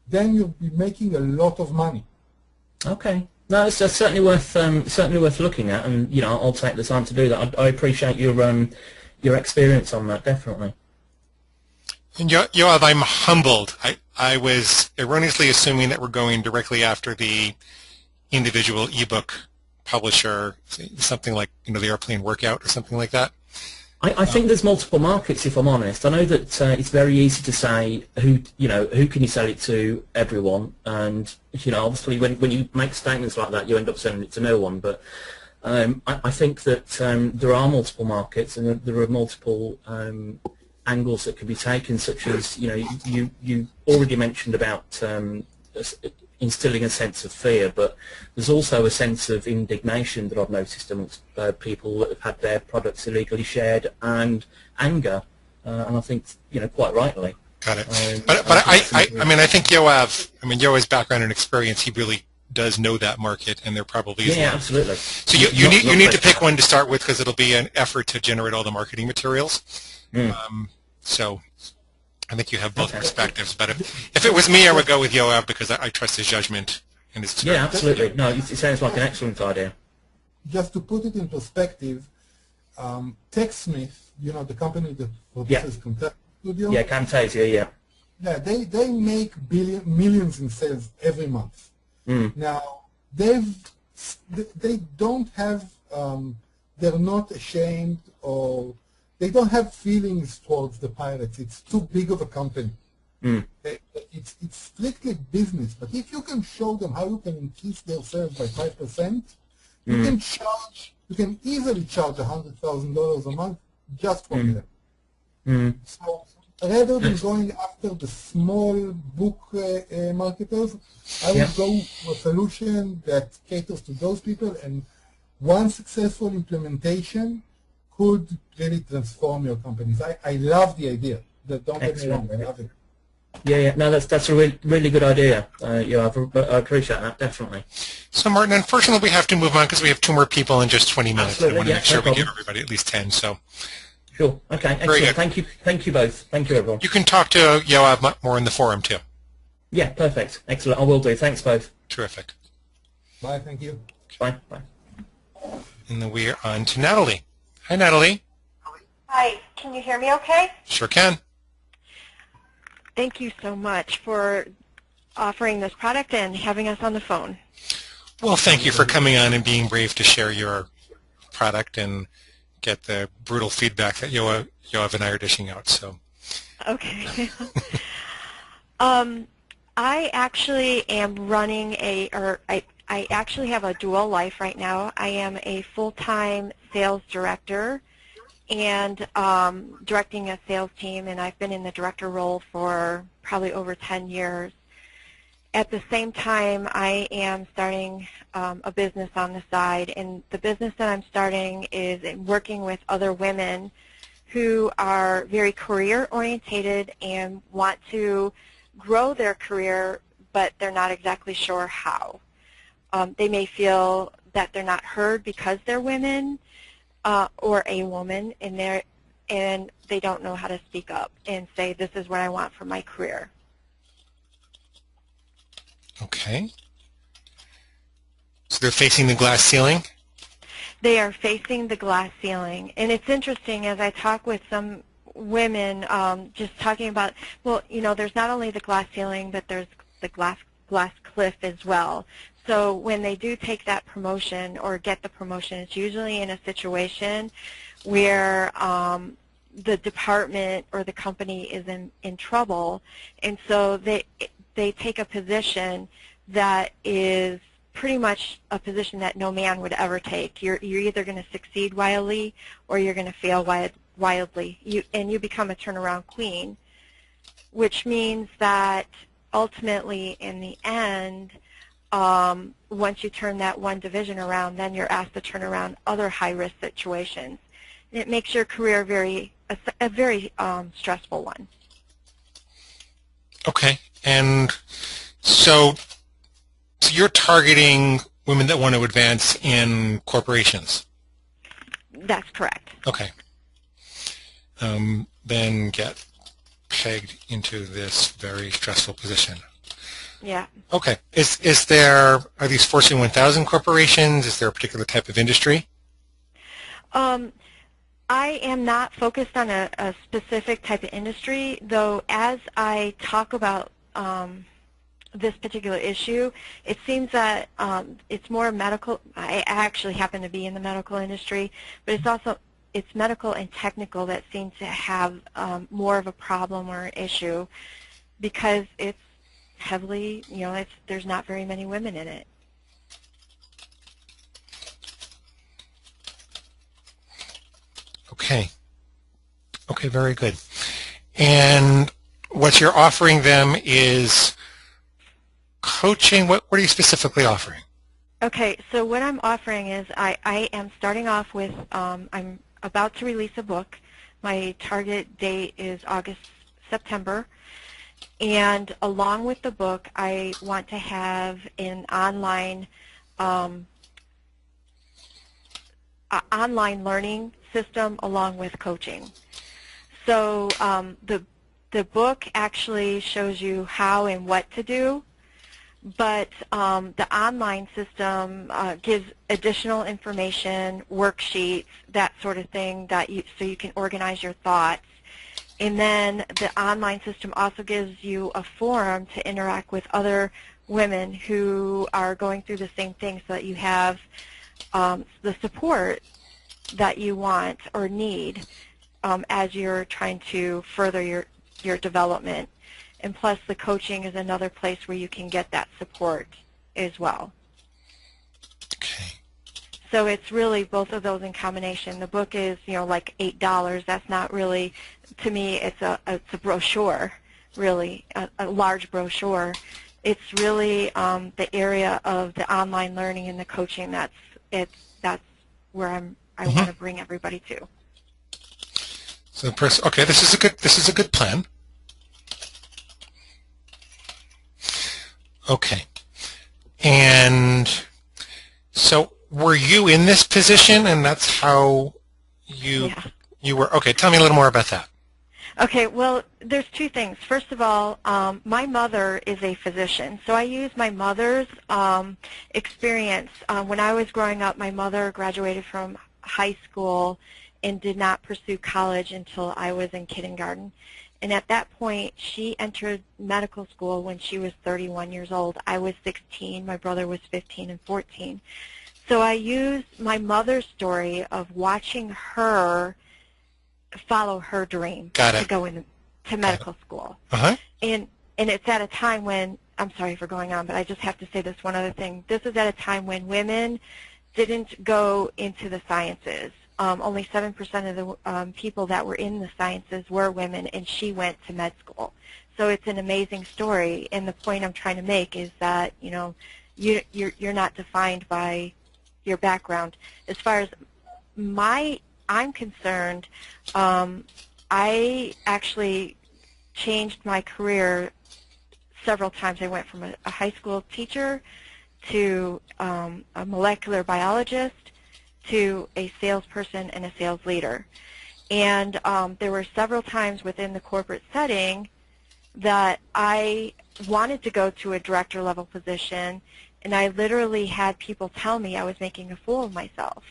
you'll be making a lot of money. Okay. No, it's certainly worth looking at, and I'll take the time to do that. I appreciate your experience on that, definitely. And Yoav, I'm humbled. I was erroneously assuming that we're going directly after the individual ebook publisher, something like the Airplane Workout or something like that. I think there's multiple markets, if I'm honest. I know that it's very easy to say who can you sell it to, everyone, and obviously when you make statements like that, you end up selling it to no one. But I think that there are multiple markets, and there are multiple angles that can be taken, such as you already mentioned about instilling a sense of fear, but there's also a sense of indignation that I've noticed amongst people that have had their products illegally shared, and anger, and I think quite rightly. Got it. But I think Yoav's background and experience, he really does know that market, and there probably is. Yeah, absolutely. So you need to pick one to start with, because it'll be an effort to generate all the marketing materials. So I think you have both perspectives, but if it was me, I would go with Yoav, because I trust his judgment and his experience. Yeah, absolutely. No, it sounds like an excellent idea. Just to put it in perspective, TechSmith, the company that produces Camtasia Studio. Yeah, Camtasia, yeah. Yeah, they make millions in sales every month. Now, they don't have, they're not ashamed, or they don't have feelings towards the pirates. It's too big of a company. It's strictly business. But if you can show them how you can increase their sales by 5%, you can easily charge $100,000 a month just for them. So rather than going after the small book marketers, I would go for a solution that caters to those people, and one successful implementation could really transform your companies. I love the idea. Don't get me wrong, I love it. Yeah. No, that's a really good idea. I appreciate that, definitely. So, Martin, unfortunately, we have to move on because we have 2 more people in just 20 minutes. Absolutely, I want to yeah, make sure no we give problem. everybody at least 10. So, Sure. Okay, very excellent. good. Thank you both. Thank you, everyone. You can talk to Yoav more in the forum, too. Yeah, perfect. Excellent. I will do. Thanks both. Terrific. Bye, thank you. Bye. Bye. And then we are on to Natalie. Hi, Natalie. Hi, can you hear me okay? Sure can. Thank you so much for offering this product and having us on the phone. Well, thank you for coming on and being brave to share your product and get the brutal feedback that Yoav and I are dishing out. So, Okay. I actually am running I actually have a dual life right now. I am a full-time sales director and directing a sales team, and I've been in the director role for probably over 10 years. At the same time, I am starting a business on the side, and the business that I'm starting is working with other women who are very career-orientated and want to grow their career, but they're not exactly sure how. They may feel that they're not heard because they're women or a woman, and they don't know how to speak up and say, this is what I want for my career. okay. So they're facing the glass ceiling? They are facing the glass ceiling. And it's interesting, as I talk with some women, just talking about, well, you know, there's not only the glass ceiling, but there's the glass cliff as well. So when they do take that promotion or get the promotion, it's usually in a situation where the department or the company is in trouble, and so they take a position that is pretty much a position that no man would ever take. You're either going to succeed wildly or you're going to fail wildly. You become a turnaround queen, which means that ultimately in the end, once you turn that one division around, then you're asked to turn around other high-risk situations. And it makes your career a very stressful one. Okay. And so you're targeting women that want to advance in corporations? That's correct. Okay. Then get pegged into this very stressful position. Yeah. Okay. Are these Fortune 1000 corporations? Is there a particular type of industry? I am not focused on a specific type of industry, though as I talk about this particular issue, it seems that it's more medical. I actually happen to be in the medical industry, but it's medical and technical that seem to have more of a problem or an issue because it's heavily, there's not very many women in it. Okay. Okay, very good. And what you're offering them is coaching. What are you specifically offering? Okay, so what I'm offering is I am starting off with, I'm about to release a book. My target date is September. And along with the book, I want to have an online online learning system along with coaching. So the book actually shows you how and what to do, but the online system gives additional information, worksheets, that sort of thing, so you can organize your thoughts. And then the online system also gives you a forum to interact with other women who are going through the same thing so that you have the support that you want or need as you're trying to further your development. And plus the coaching is another place where you can get that support as well. Okay. So it's really both of those in combination. The book is, like $8. That's not really, to me, it's a brochure, really, a large brochure. It's really the area of the online learning and the coaching that's where I want to bring everybody to. So okay, this is a good plan. Okay. And so were you in this position and that's how you were? Okay, tell me a little more about that. Okay, well, there's two things. First of all, my mother is a physician, so I use my mother's experience. When I was growing up, my mother graduated from high school and did not pursue college until I was in kindergarten. And at that point, she entered medical school when she was 31 years old. I was 16. My brother was 15 and 14. So I used my mother's story of watching her follow her dream to go into medical school. And it's at a time when, I'm sorry for going on, but I just have to say this one other thing. This is at a time when women didn't go into the sciences. Only 7% of the people that were in the sciences were women, and she went to med school. So it's an amazing story, and the point I'm trying to make is that, you know, you're not defined by your background. As far as I'm concerned, I actually changed my career several times. I went from a high school teacher to a molecular biologist to a salesperson and a sales leader. And there were several times within the corporate setting that I wanted to go to a director level position, and I literally had people tell me I was making a fool of myself.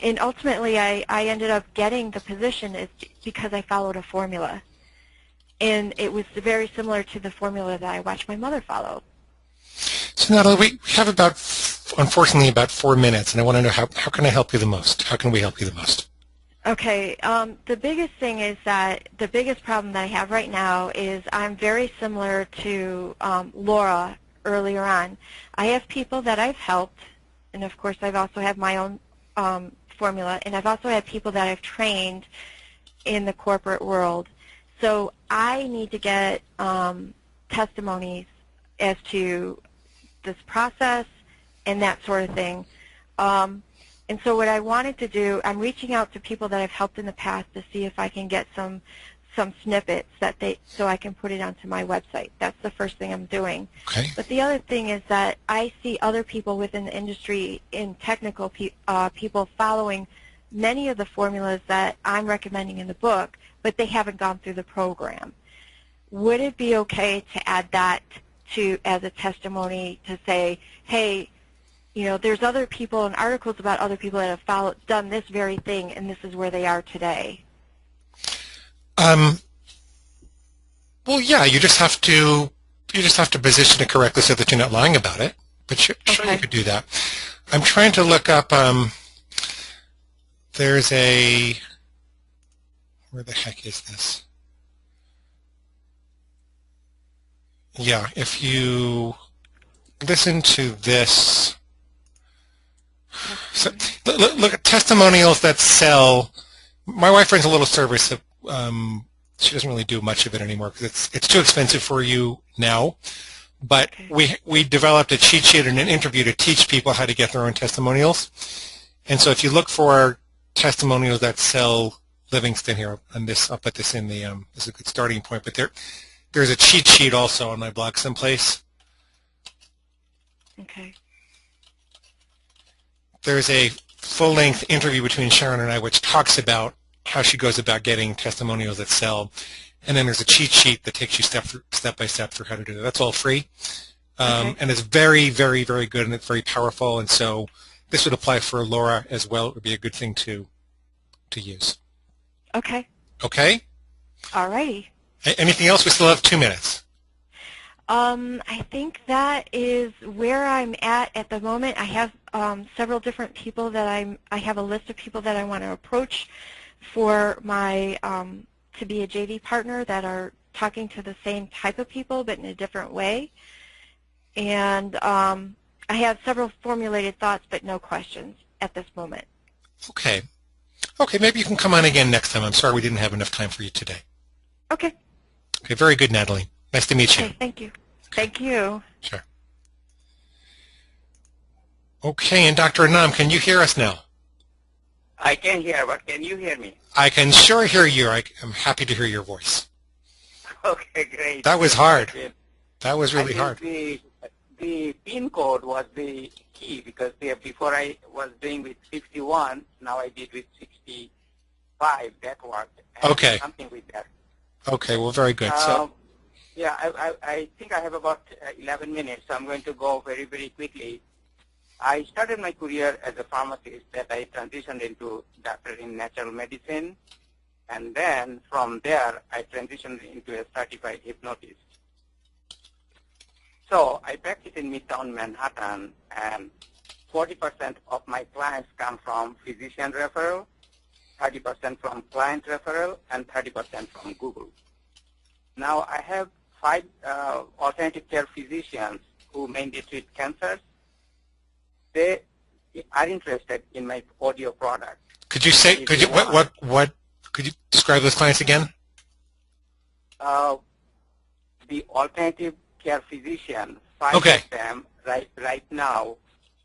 And ultimately, I ended up getting the position because I followed a formula. And it was very similar to the formula that I watched my mother follow. So Natalie, we have unfortunately about 4 minutes, and I want to know how can I help you the most? How can we help you the most? Okay, the biggest thing is that the biggest problem that I have right now is I'm very similar to Laura earlier on. I have people that I've helped, and of course I've also had my own formula, and I've also had people that I've trained in the corporate world. So I need to get testimonies as to this process and that sort of thing. And so what I wanted to do, I'm reaching out to people that I've helped in the past to see if I can get some snippets so I can put it onto my website. That's the first thing I'm doing. Okay. But the other thing is that I see other people within the industry, in technical people, following many of the formulas that I'm recommending in the book, but they haven't gone through the program. Would it be okay to add that as a testimony to say, hey, you know, there's other people and articles about other people that have done this very thing, and this is where they are today? Well, yeah, you just have to position it correctly so that you're not lying about it. But sure, you could do that. I'm trying to look up. There's a. Where the heck is this? Yeah, if you listen to this. So, look at testimonials that sell. My wife runs a little service that she doesn't really do much of it anymore because it's too expensive for you now. But we developed a cheat sheet and an interview to teach people how to get their own testimonials. And so if you look for testimonials that sell Livingston here, and this I'll put this in the this is a good starting point. But there's a cheat sheet also on my blog someplace. Okay. There's a full-length interview between Sharon and I which talks about how she goes about getting testimonials that sell. And then there's a cheat sheet that takes you step by step through how to do it. That's all free. And it's very, very, very good, and it's very powerful. And so this would apply for Laura as well. It would be a good thing to use. Okay. Okay? All righty. Anything else? We still have 2 minutes. I think that is where I'm at the moment. I have several different people that I have a list of people that I want to approach for my to be a JV partner that are talking to the same type of people but in a different way. And I have several formulated thoughts but no questions at this moment. Okay. Okay, maybe you can come on again next time. I'm sorry we didn't have enough time for you today. Okay. Okay, very good, Natalie. Nice to meet you. Okay, thank you. Thank you. Sure. Okay, and Dr. Anam, can you hear us now? I can hear, but can you hear me? I can sure hear you. I'm happy to hear your voice. Okay, great. That was hard. That was really I hard. think the PIN code was the key because before I was doing with 51, now I did with 65. That worked. And Okay. something with that. Okay, well, very good. So, yeah, I think I have about 11 minutes, so I'm going to go very, very quickly. I started my career as a pharmacist that I transitioned into doctor in natural medicine, and then from there I transitioned into a certified hypnotist. So I practice in Midtown Manhattan, and 40% of my clients come from physician referral, 30% from client referral, and 30% from Google. Now I have 5 alternative care physicians who mainly treat cancers. They are interested in my audio product. could you say, could you describe those clients again? The alternative care physician, 5 Okay. of them right now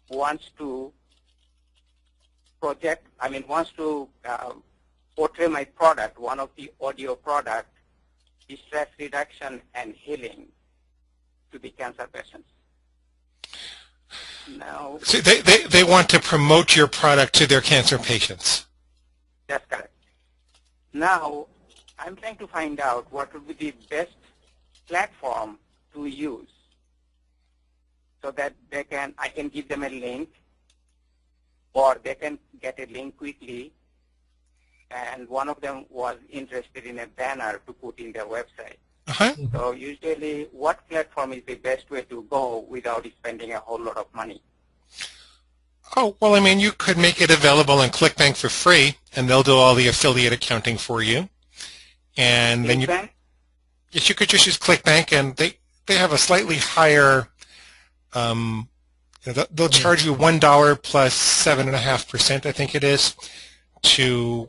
wants to portray my product, one of the audio product, stress reduction and healing to the cancer patients. Now, So they want to promote your product to their cancer patients. that's correct. Now, I'm trying to find out what would be the best platform to use so that I can give them a link, or they can get a link quickly. And one of them was interested in a banner to put in their website. Uh-huh. So usually, what platform is the best way to go without spending a whole lot of money? Oh, well, I mean, you could make it available in ClickBank for free, and they'll do all the affiliate accounting for you. And then yes, you could just use ClickBank, and they have a slightly higher, they'll charge you $1 plus 7.5%, I think it is, to,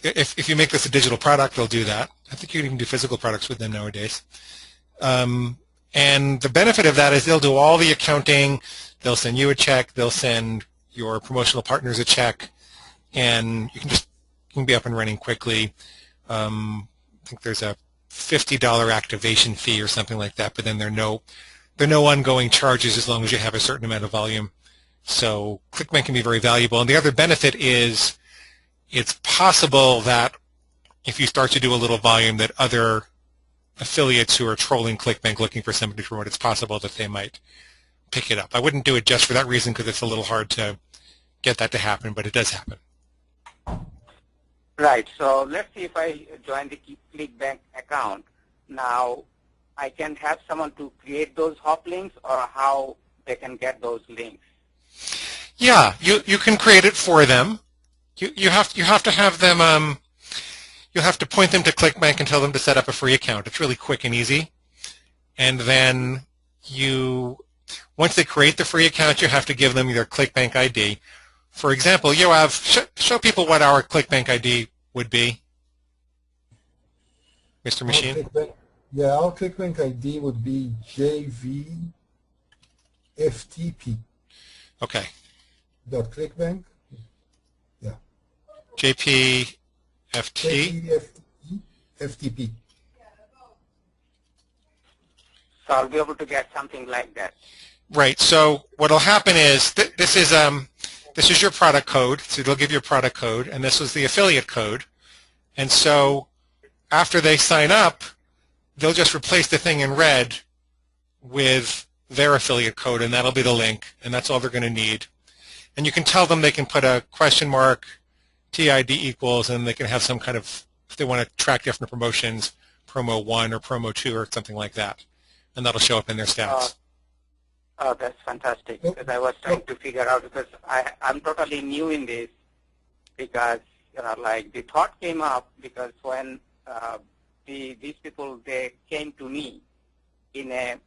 if you make this a digital product, they'll do that. I think you can even do physical products with them nowadays. And the benefit of that is they'll do all the accounting, they'll send you a check, they'll send your promotional partners a check, and you can be up and running quickly. I think there's a $50 activation fee or something like that, but then there are no ongoing charges as long as you have a certain amount of volume. So ClickBank can be very valuable. And the other benefit is it's possible that if you start to do a little volume that other affiliates who are trolling ClickBank looking for somebody to promote, it's possible that they might pick it up. I wouldn't do it just for that reason because it's a little hard to get that to happen, but it does happen. Right. So let's see if I join the ClickBank account. Now, I can have someone to create those hop links, or how they can get those links. Yeah, you can create it for them. You have to have them. You'll have to point them to ClickBank and tell them to set up a free account. It's really quick and easy. And then once they create the free account, you have to give them their ClickBank ID. For example, Yoav, show people what our ClickBank ID would be, Mr. Machine. Our ClickBank ID would be JVFTP. Okay. .clickbank. Yeah. JPFT. FTP. So I'll be able to get something like that. Right. So what'll happen is this is your product code. So they'll give you a product code, and this was the affiliate code. And so after they sign up, they'll just replace the thing in red with their affiliate code, and that'll be the link, and that's all they're going to need. And you can tell them they can put a question mark, TID equals, and they can have some kind of, if they want to track different promotions, promo 1 or promo 2 or something like that. And that'll show up in their stats. Oh, that's fantastic, because I was trying to figure out, because I'm totally new in this, because like the thought came up because when these people, they came to me in a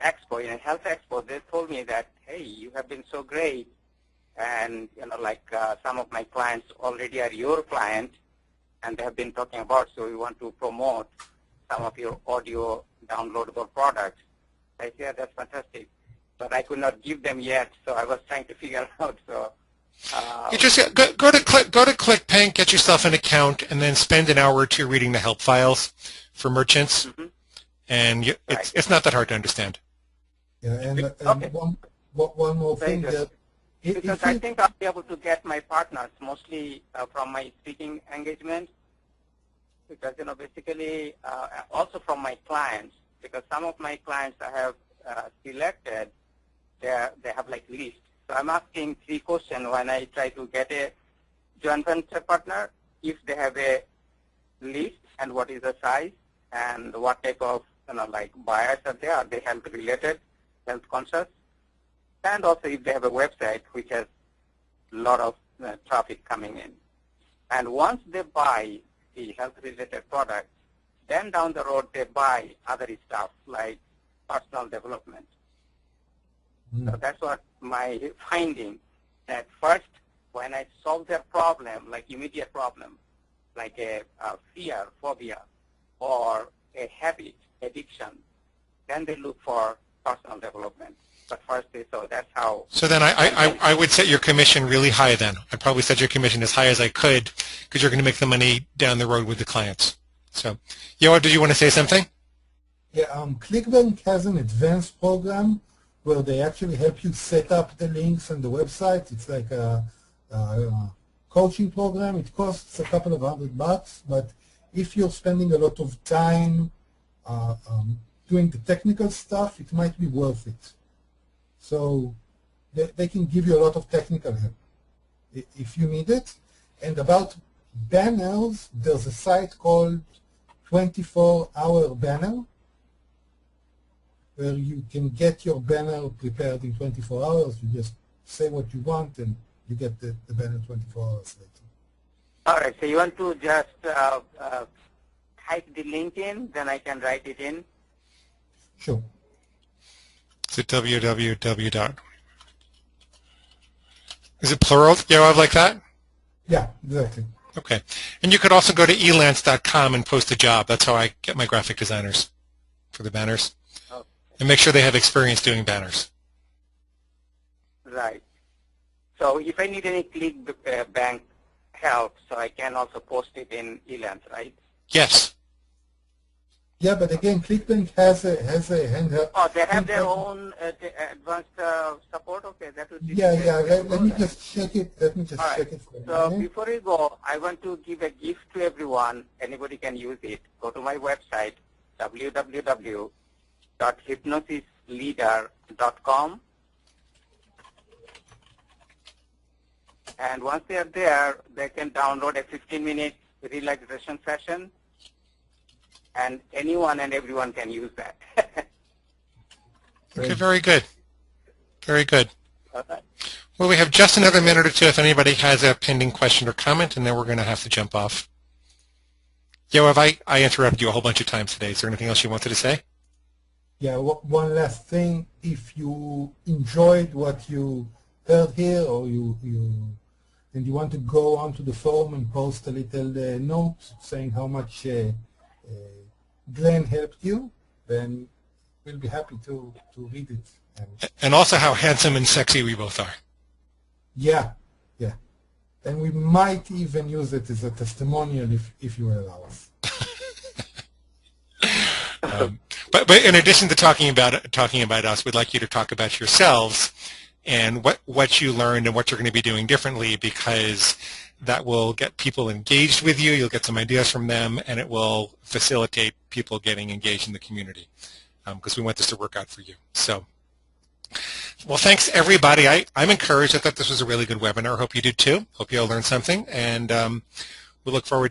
expo, in a health expo, they told me that, hey, you have been so great, and some of my clients already are your client, and they have been talking about, so we want to promote some of your audio downloadable products. I said, yeah, that's fantastic, but I could not give them yet, so I was trying to figure out. So you just go to ClickBank, get yourself an account, and then spend an hour or two reading the help files for merchants. Mm-hmm. And it's not that hard to understand. Yeah, and Okay. one more Very thing good. that Because I think I'll be able to get my partners mostly from my speaking engagement. Because, basically also from my clients, because some of my clients I have selected, they have like lists. So I'm asking 3 questions when I try to get a joint venture partner, if they have a list and what is the size and what type of like buyers are there. Are they health related, health conscious? And also if they have a website which has a lot of traffic coming in. And once they buy the health-related products, then down the road they buy other stuff like personal development. So that's what my finding, that first when I solve their problem, like immediate problem, like a fear, phobia, or a habit, addiction, then they look for personal development. But first, so that's how. So then I would set your commission really high then. I'd probably set your commission as high as I could because you're going to make the money down the road with the clients. So, Yoav, did you want to say something? Yeah, ClickBank has an advanced program where they actually help you set up the links on the website. It's like a coaching program. It costs a couple of $100, but if you're spending a lot of time doing the technical stuff, it might be worth it. So they can give you a lot of technical help if you need it. And about banners, there's a site called 24-Hour Banner where you can get your banner prepared in 24 hours. You just say what you want and you get the banner 24 hours later. All right, so you want to just type the link in, then I can write it in? Sure. Is it www. Is it plural, Yoav, like that? Yeah, exactly. Okay. And you could also go to elance.com and post a job. That's how I get my graphic designers for the banners. Okay. And make sure they have experience doing banners. Right. So if I need any ClickBank help, so I can also post it in Elance, right? Yes. Yeah, but again, ClickBank has a handheld. Oh, they have their own advanced support? Okay, that would be Yeah. Let me just check it. Let me just All check right. it for a So minute. before we go, I want to give a gift to everyone. Anybody can use it. Go to my website, www.hypnosisleader.com. And once they are there, they can download a 15-minute relaxation session. And anyone and everyone can use that. Okay, very good. Very good. Okay. Well, we have just another minute or two if anybody has a pending question or comment, and then we're going to have to jump off. Yoav, I interrupted you a whole bunch of times today. Is there anything else you wanted to say? Yeah, one last thing. If you enjoyed what you heard here, or you want to go onto the forum and post a little note saying how much Glenn helped you, then we'll be happy to read it. And also how handsome and sexy we both are. Yeah. And we might even use it as a testimonial if you allow us. But in addition to talking about us, we'd like you to talk about yourselves and what you learned and what you're going to be doing differently, because that will get people engaged with you. You'll get some ideas from them, and it will facilitate people getting engaged in the community, because we want this to work out for you. So, well, thanks, everybody. I'm encouraged. I thought this was a really good webinar. I hope you did too. Hope you all learned something, and we look forward